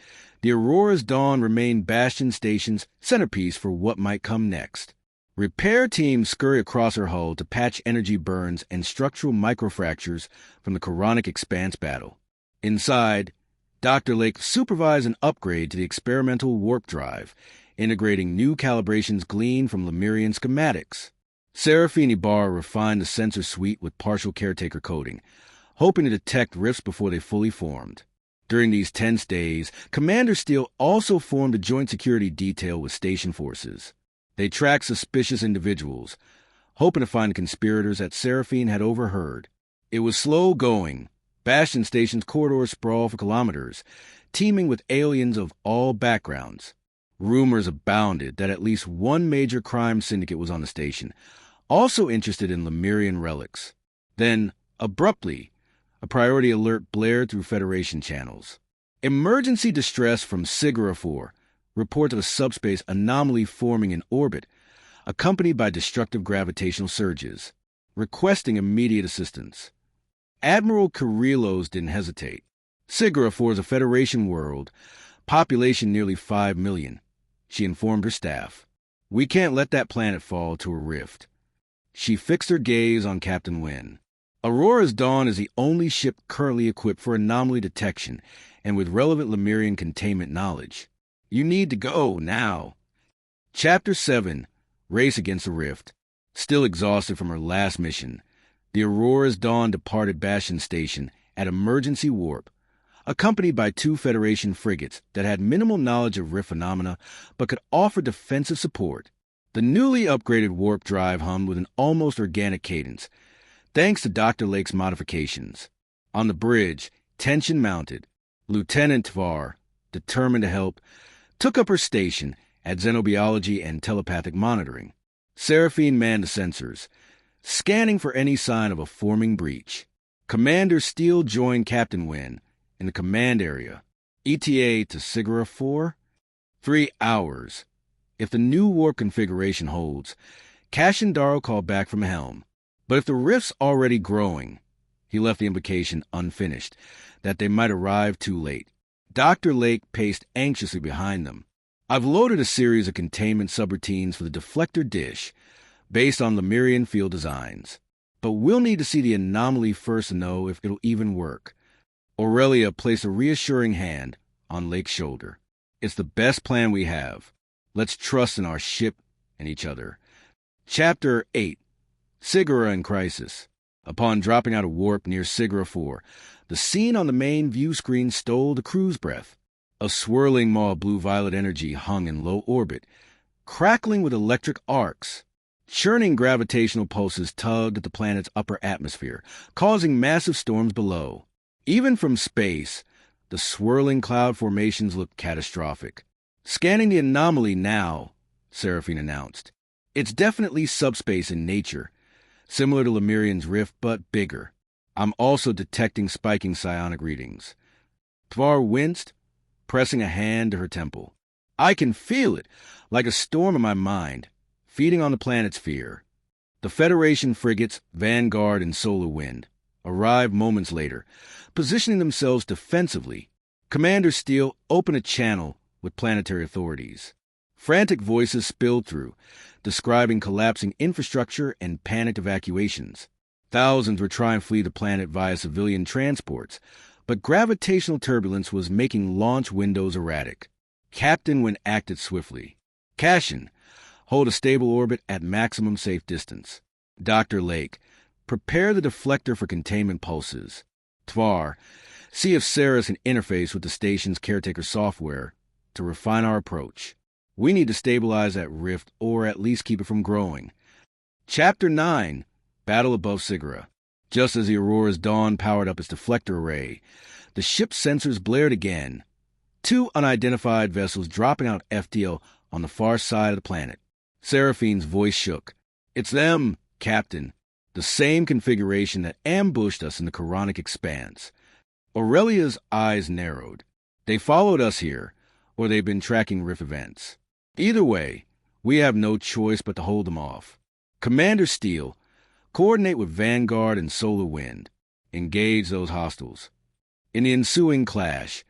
the Aurora's Dawn remained Bastion Station's centerpiece for what might come next. Repair teams scurry across her hull to patch energy burns and structural microfractures from the Coronic Expanse battle. Inside, Dr. Lake supervised an upgrade to the experimental warp drive, integrating new calibrations gleaned from Lemurian schematics. Seraphine Ibarra refined the sensor suite with partial caretaker coding, hoping to detect rifts before they fully formed. During these tense days, Commander Steele also formed a joint security detail with station forces. They tracked suspicious individuals, hoping to find the conspirators that Seraphine had overheard. It was slow going. Bastion Station's corridors sprawl for kilometers, teeming with aliens of all backgrounds. Rumors abounded that at least one major crime syndicate was on the station, also interested in Lemurian relics. Then, abruptly, a priority alert blared through Federation channels. Emergency distress from Sigara 4, reports of a subspace anomaly forming in orbit, accompanied by destructive gravitational surges, requesting immediate assistance. Admiral Carrillos didn't hesitate. Sigara 4 is a Federation world, population nearly 5 million. She informed her staff. We can't let that planet fall to a rift. She fixed her gaze on Captain Wynn. Aurora's Dawn is the only ship currently equipped for anomaly detection and with relevant Lemurian containment knowledge. You need to go now. Chapter 7. Race Against the Rift. Still exhausted from her last mission, the Aurora's Dawn departed Bastion Station at emergency warp, accompanied by 2 Federation frigates that had minimal knowledge of rift phenomena but could offer defensive support. The newly upgraded warp drive hummed with an almost organic cadence, thanks to Dr. Lake's modifications. On the bridge, tension mounted. Lieutenant Tvar, determined to help, took up her station at xenobiology and telepathic monitoring. Seraphine manned the sensors, scanning for any sign of a forming breach. Commander Steele joined Captain Wynn in the command area. ETA to Sigara 4? 3 hours. If the new warp configuration holds, Cashendaro called back from helm. But if the rift's already growing, he left the implication unfinished, that they might arrive too late. Dr. Lake paced anxiously behind them. I've loaded a series of containment subroutines for the deflector dish, based on Lemurian field designs. But we'll need to see the anomaly first to know if it'll even work. Aurelia placed a reassuring hand on Lake's shoulder. It's the best plan we have. Let's trust in our ship and each other. Chapter 8. Sigara in Crisis. Upon dropping out of warp near Sigara 4, the scene on the main view screen stole the crew's breath. A swirling maw of blue-violet energy hung in low orbit, crackling with electric arcs. Churning gravitational pulses tugged at the planet's upper atmosphere, causing massive storms below. Even from space, the swirling cloud formations looked catastrophic. Scanning the anomaly now, Seraphine announced. It's definitely subspace in nature, similar to Lemurian's rift, but bigger. I'm also detecting spiking psionic readings. Tvar winced, pressing a hand to her temple. I can feel it, like a storm in my mind, feeding on the planet's fear. The Federation frigates, Vanguard and Solar Wind, arrived moments later, positioning themselves defensively. Commander Steele opened a channel with planetary authorities. Frantic voices spilled through, describing collapsing infrastructure and panicked evacuations. Thousands were trying to flee the planet via civilian transports, but gravitational turbulence was making launch windows erratic. Captain Wynn acted swiftly. Cassian, hold a stable orbit at maximum safe distance. Dr. Lake, prepare the deflector for containment pulses. Tvar, see if Ceres can interface with the station's caretaker software to refine our approach. We need to stabilize that rift or at least keep it from growing. Chapter 9, Battle above Sigara. Just as the Aurora's Dawn powered up its deflector array, the ship's sensors blared again. 2 unidentified vessels dropping out FTL on the far side of the planet. Seraphine's voice shook. It's them, Captain. The same configuration that ambushed us in the Quranic expanse. Aurelia's eyes narrowed. They followed us here, or they've been tracking Rift events. Either way, we have no choice but to hold them off. Commander Steele, coordinate with Vanguard and Solar Wind. Engage those hostiles. In the ensuing clash,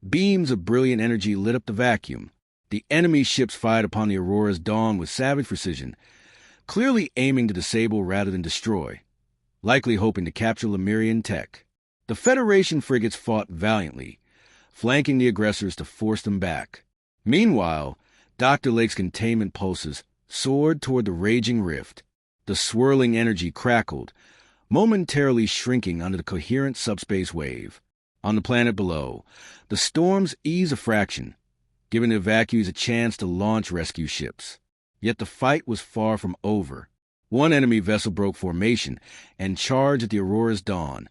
beams of brilliant energy lit up the vacuum. The enemy ships fired upon the Aurora's Dawn with savage precision, clearly aiming to disable rather than destroy, likely hoping to capture Lemurian tech. The Federation frigates fought valiantly, flanking the aggressors to force them back. Meanwhile, Dr. Lake's containment pulses soared toward the raging rift. The swirling energy crackled, momentarily shrinking under the coherent subspace wave. On the planet below, the storms eased a fraction, giving the evacuees a chance to launch rescue ships. Yet the fight was far from over. One enemy vessel broke formation and charged at the Aurora's Dawn,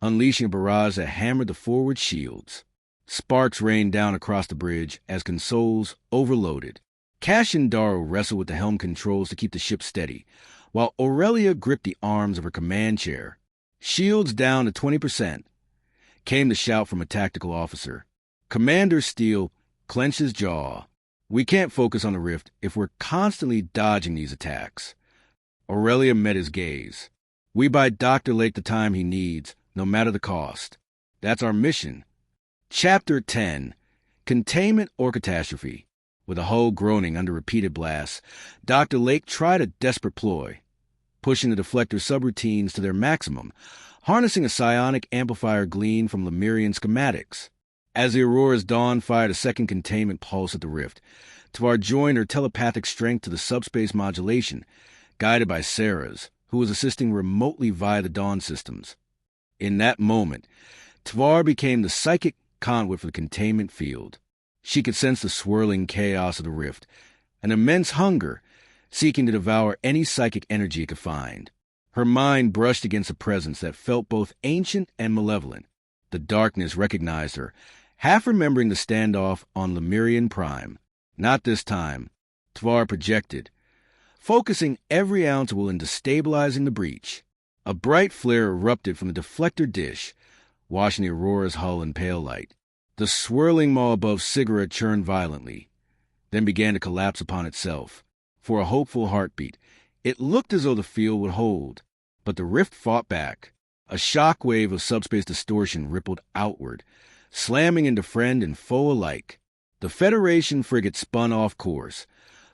unleashing a barrage that hammered the forward shields. Sparks rained down across the bridge as consoles overloaded. Cassian Darrow wrestled with the helm controls to keep the ship steady, while Aurelia gripped the arms of her command chair. Shields down to 20%, came the shout from a tactical officer. Commander Steele clenched his jaw. We can't focus on the rift if we're constantly dodging these attacks. Aurelia met his gaze. We buy Dr. Lake the time he needs, no matter the cost. That's our mission. Chapter 10, Containment or Catastrophe. With a hull groaning under repeated blasts, Dr. Lake tried a desperate ploy, pushing the deflector subroutines to their maximum, harnessing a psionic amplifier gleaned from Lemurian schematics. As the Aurora's Dawn fired a second containment pulse at the rift, Tvar joined her telepathic strength to the subspace modulation, guided by Ceres, who was assisting remotely via the Dawn systems. In that moment, Tvar became the psychic conduit for the containment field. She could sense the swirling chaos of the rift, an immense hunger, seeking to devour any psychic energy it could find. Her mind brushed against a presence that felt both ancient and malevolent. The darkness recognized her, half remembering the standoff on Lemurian Prime. Not this time, Tvar projected, focusing every ounce of will into stabilizing the breach. A bright flare erupted from the deflector dish, washing the Aurora's hull in pale light. The swirling maw above Sigara churned violently, then began to collapse upon itself. For a hopeful heartbeat, it looked as though the field would hold, but the rift fought back. A shock wave of subspace distortion rippled outward, slamming into friend and foe alike. The Federation frigate spun off course,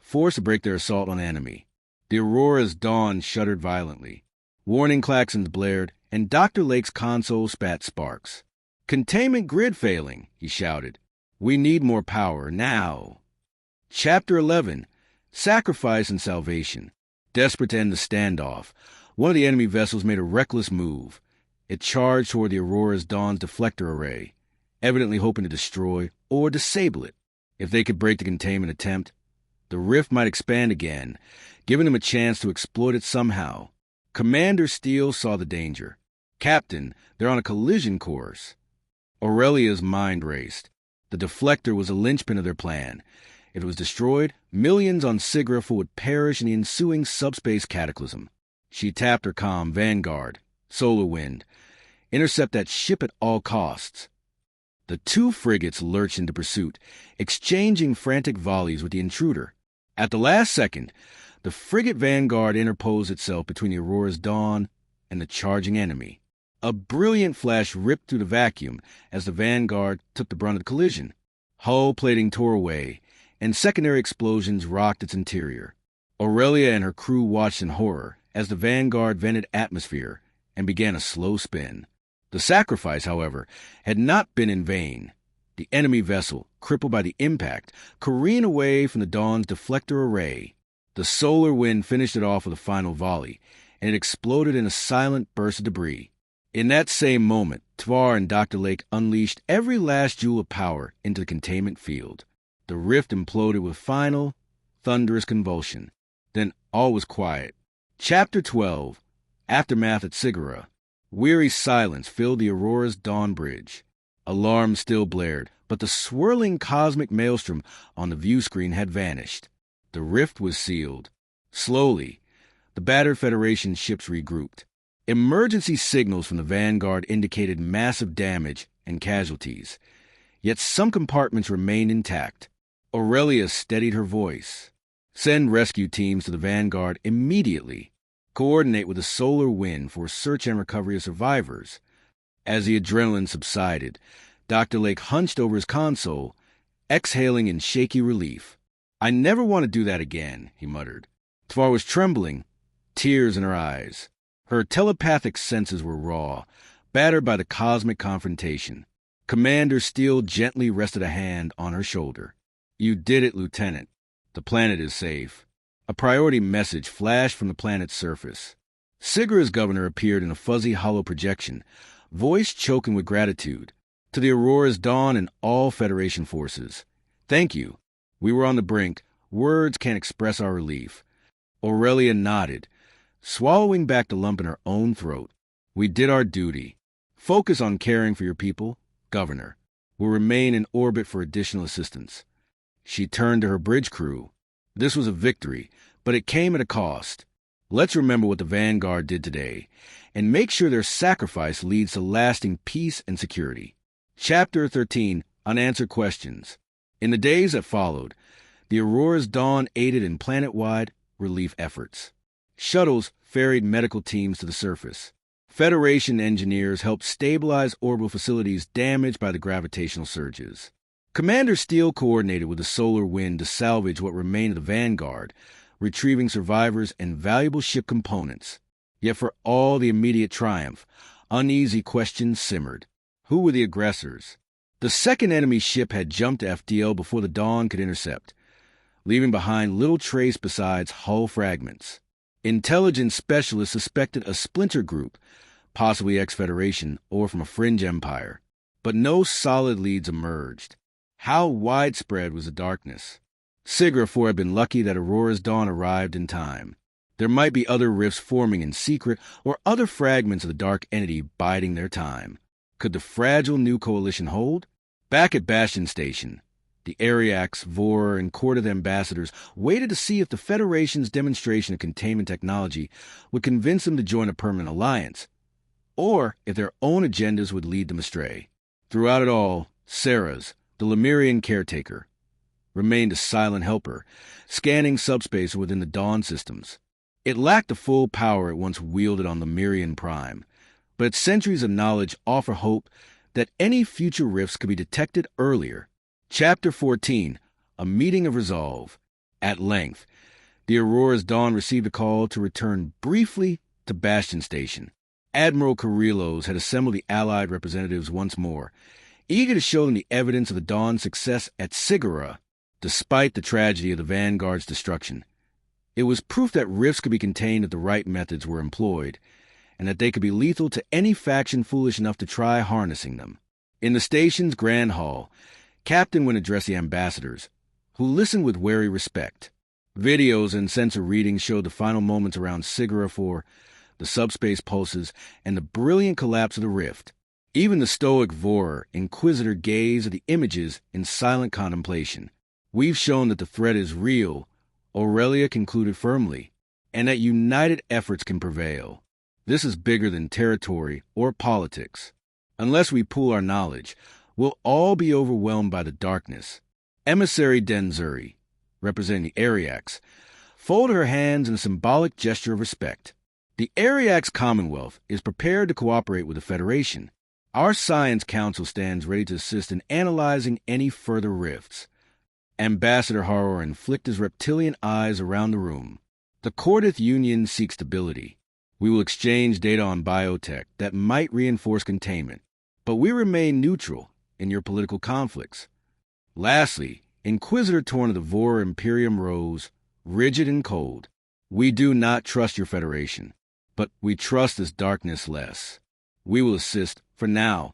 forced to break their assault on enemy. The Aurora's Dawn shuddered violently. Warning klaxons blared, and Dr. Lake's console spat sparks. "Containment grid failing," he shouted. "We need more power, now." Chapter 11, Sacrifice and Salvation. Desperate to end the standoff, one of the enemy vessels made a reckless move. It charged toward the Aurora's Dawn's deflector array, evidently hoping to destroy or disable it. If they could break the containment attempt, the rift might expand again, giving them a chance to exploit it somehow. Commander Steele saw the danger. "Captain, they're on a collision course." Aurelia's mind raced. The deflector was a linchpin of their plan. If it was destroyed, millions on Sigara would perish in the ensuing subspace cataclysm. She tapped her comm, Vanguard, Solar Wind. Intercept that ship at all costs. The 2 frigates lurched into pursuit, exchanging frantic volleys with the intruder. At the last second, the frigate Vanguard interposed itself between the Aurora's Dawn and the charging enemy. A brilliant flash ripped through the vacuum as the Vanguard took the brunt of the collision. Hull plating tore away, and secondary explosions rocked its interior. Aurelia and her crew watched in horror as the Vanguard vented atmosphere and began a slow spin. The sacrifice, however, had not been in vain. The enemy vessel, crippled by the impact, careened away from the Dawn's deflector array. The solar wind finished it off with a final volley, and it exploded in a silent burst of debris. In that same moment, Tvar and Dr. Lake unleashed every last joule of power into the containment field. The rift imploded with final, thunderous convulsion. Then all was quiet. Chapter 12. Aftermath at Sigara. Weary silence filled the Aurora's dawn bridge. Alarms still blared, but the swirling cosmic maelstrom on the view screen had vanished. The rift was sealed. Slowly, the battered Federation ships regrouped. Emergency signals from the Vanguard indicated massive damage and casualties. Yet some compartments remained intact. Aurelia steadied her voice. Send rescue teams to the Vanguard immediately. Coordinate with the solar wind for search and recovery of survivors. As the adrenaline subsided, Dr. Lake hunched over his console, exhaling in shaky relief. I never want to do that again, he muttered. Tvar was trembling, tears in her eyes. Her telepathic senses were raw, battered by the cosmic confrontation. Commander Steele gently rested a hand on her shoulder. You did it, Lieutenant. The planet is safe. A priority message flashed from the planet's surface. Sigara's governor appeared in a fuzzy hollow projection, voice choking with gratitude. To the Aurora's Dawn and all Federation forces. Thank you. We were on the brink. Words can't express our relief. Aurelia nodded, swallowing back the lump in her own throat. We did our duty. Focus on caring for your people, Governor. We'll remain in orbit for additional assistance. She turned to her bridge crew. This was a victory, but it came at a cost. Let's remember what the Vanguard did today, and make sure their sacrifice leads to lasting peace and security. Chapter 13. Unanswered Questions. In the days that followed, the Aurora's Dawn aided in planet-wide relief efforts. Shuttles ferried medical teams to the surface. Federation engineers helped stabilize orbital facilities damaged by the gravitational surges. Commander Steele coordinated with the solar wind to salvage what remained of the Vanguard, retrieving survivors and valuable ship components. Yet for all the immediate triumph, uneasy questions simmered. Who were the aggressors? The second enemy ship had jumped to FDL before the Dawn could intercept, leaving behind little trace besides hull fragments. Intelligence specialists suspected a splinter group, possibly ex-Federation or from a fringe empire, but no solid leads emerged. How widespread was the darkness? Sigara 4 had been lucky that Aurora's Dawn arrived in time. There might be other rifts forming in secret or other fragments of the dark entity biding their time. Could the fragile new coalition hold? Back at Bastion Station, the Ariacs, Vor, and Court of Ambassadors waited to see if the Federation's demonstration of containment technology would convince them to join a permanent alliance, or if their own agendas would lead them astray. Throughout it all, Ceres, the Lemurian caretaker, remained a silent helper, scanning subspace within the Dawn systems. It lacked the full power it once wielded on Lemurian Prime, but its centuries of knowledge offer hope that any future rifts could be detected earlier. Chapter 14. A Meeting of Resolve. At length, the Aurora's Dawn received a call to return briefly to Bastion Station. Admiral Carrillos had assembled the Allied representatives once more, eager to show them the evidence of the Dawn's success at Sigara, despite the tragedy of the Vanguard's destruction. It was proof that rifts could be contained if the right methods were employed, and that they could be lethal to any faction foolish enough to try harnessing them. In the station's grand hall, Captain Wynn addressed the ambassadors, who listened with wary respect. Videos and sensor readings showed the final moments around Sigara 4, the subspace pulses, and the brilliant collapse of the rift. Even the stoic Vor Inquisitor gazed at the images in silent contemplation. We've shown that the threat is real, Aurelia concluded firmly, and that united efforts can prevail. This is bigger than territory or politics. Unless we pool our knowledge, we'll all be overwhelmed by the darkness. Emissary Denzuri, representing the Ariacs, folded her hands in a symbolic gesture of respect. The Ariacs Commonwealth is prepared to cooperate with the Federation. Our Science Council stands ready to assist in analyzing any further rifts. Ambassador Haroran flicked his reptilian eyes around the room. The Cordith Union seeks stability. We will exchange data on biotech that might reinforce containment, but we remain neutral in your political conflicts. Lastly, Inquisitor Torn of the Vor Imperium rose, rigid and cold. We do not trust your Federation, but we trust this darkness less. We will assist, for now,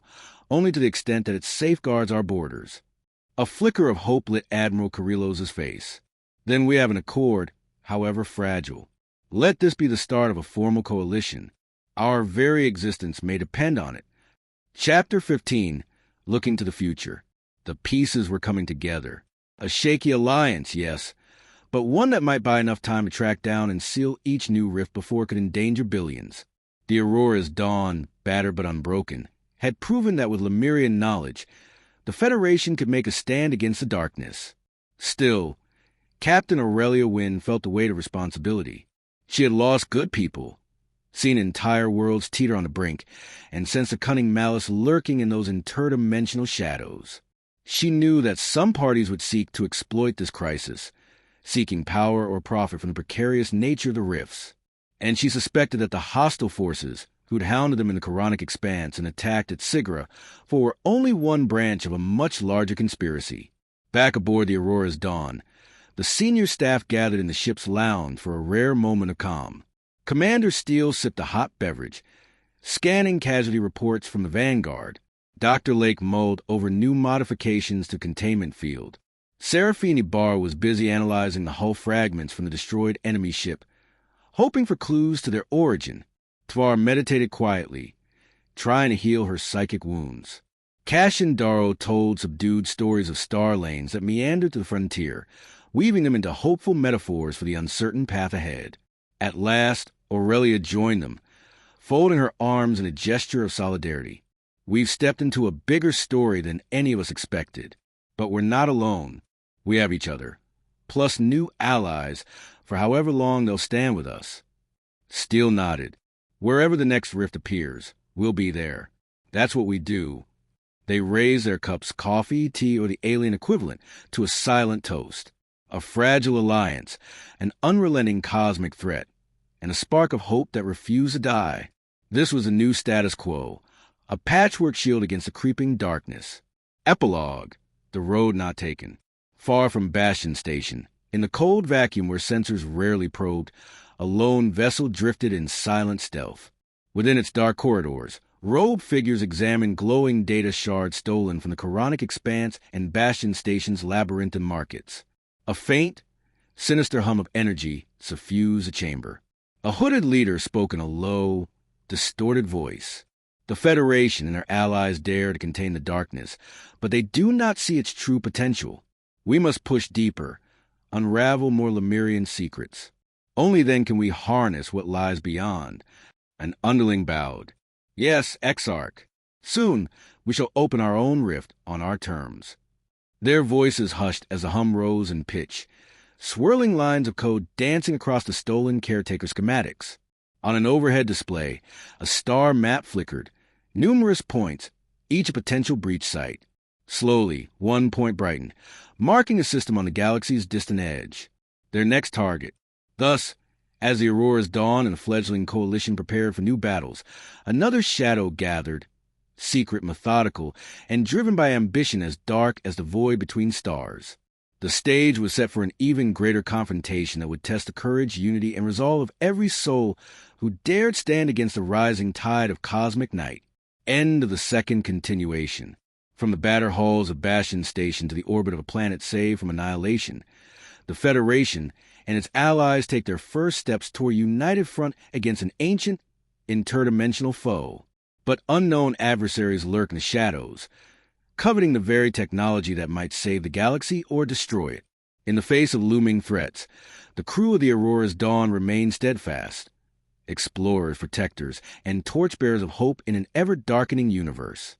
only to the extent that it safeguards our borders. A flicker of hope lit Admiral Carrillo's face. Then we have an accord, however fragile. Let this be the start of a formal coalition. Our very existence may depend on it. Chapter 15, Looking to the Future. The pieces were coming together. A shaky alliance, yes, but one that might buy enough time to track down and seal each new rift before it could endanger billions. The Aurora's dawn, battered but unbroken, had proven that with Lemurian knowledge, the Federation could make a stand against the darkness. Still, Captain Aurelia Wynn felt the weight of responsibility. She had lost good people, seen entire worlds teeter on the brink, and sensed a cunning malice lurking in those interdimensional shadows. She knew that some parties would seek to exploit this crisis, seeking power or profit from the precarious nature of the rifts. And she suspected that the hostile forces who'd hounded them in the Quranic expanse and attacked at Sigra were only one branch of a much larger conspiracy. Back aboard the Aurora's dawn, the senior staff gathered in the ship's lounge for a rare moment of calm. Commander Steele sipped a hot beverage, scanning casualty reports from the Vanguard. Dr. Lake mulled over new modifications to containment field. Serafini Barr was busy analyzing the hull fragments from the destroyed enemy ship, hoping for clues to their origin. Tvar meditated quietly, trying to heal her psychic wounds. Cassian Darrow told subdued stories of star lanes that meandered to the frontier, weaving them into hopeful metaphors for the uncertain path ahead. At last, Aurelia joined them, folding her arms in a gesture of solidarity. We've stepped into a bigger story than any of us expected, but we're not alone. We have each other, plus new allies for however long they'll stand with us. Steele nodded. Wherever the next rift appears, we'll be there. That's what we do. They raise their cups, coffee, tea, or the alien equivalent, to a silent toast. A fragile alliance, an unrelenting cosmic threat, and a spark of hope that refused to die. This was a new status quo, a patchwork shield against the creeping darkness. Epilogue, the road not taken. Far from Bastion Station, in the cold vacuum where sensors rarely probed, a lone vessel drifted in silent stealth. Within its dark corridors, robed figures examined glowing data shards stolen from the Quranic expanse and Bastion Station's labyrinthine markets. A faint, sinister hum of energy suffused the chamber. A hooded leader spoke in a low, distorted voice. The Federation and her allies dare to contain the darkness, but they do not see its true potential. We must push deeper, unravel more Lemurian secrets. Only then can we harness what lies beyond. An underling bowed. Yes, Exarch. Soon we shall open our own rift on our terms. Their voices hushed as the hum rose in pitch, swirling lines of code dancing across the stolen caretaker schematics. On an overhead display, a star map flickered, numerous points, each a potential breach site. Slowly, one point brightened, marking a system on the galaxy's distant edge. Their next target. Thus, as the Aurora's dawn and the fledgling coalition prepared for new battles, another shadow gathered, secret, methodical, and driven by ambition as dark as the void between stars. The stage was set for an even greater confrontation that would test the courage, unity, and resolve of every soul who dared stand against the rising tide of cosmic night. End of the second continuation. From the battered halls of Bastion Station to the orbit of a planet saved from annihilation, the Federation and its allies take their first steps toward a united front against an ancient, interdimensional foe. But unknown adversaries lurk in the shadows, coveting the very technology that might save the galaxy or destroy it. In the face of looming threats, the crew of the Aurora's dawn remained steadfast, explorers, protectors, and torchbearers of hope in an ever-darkening universe.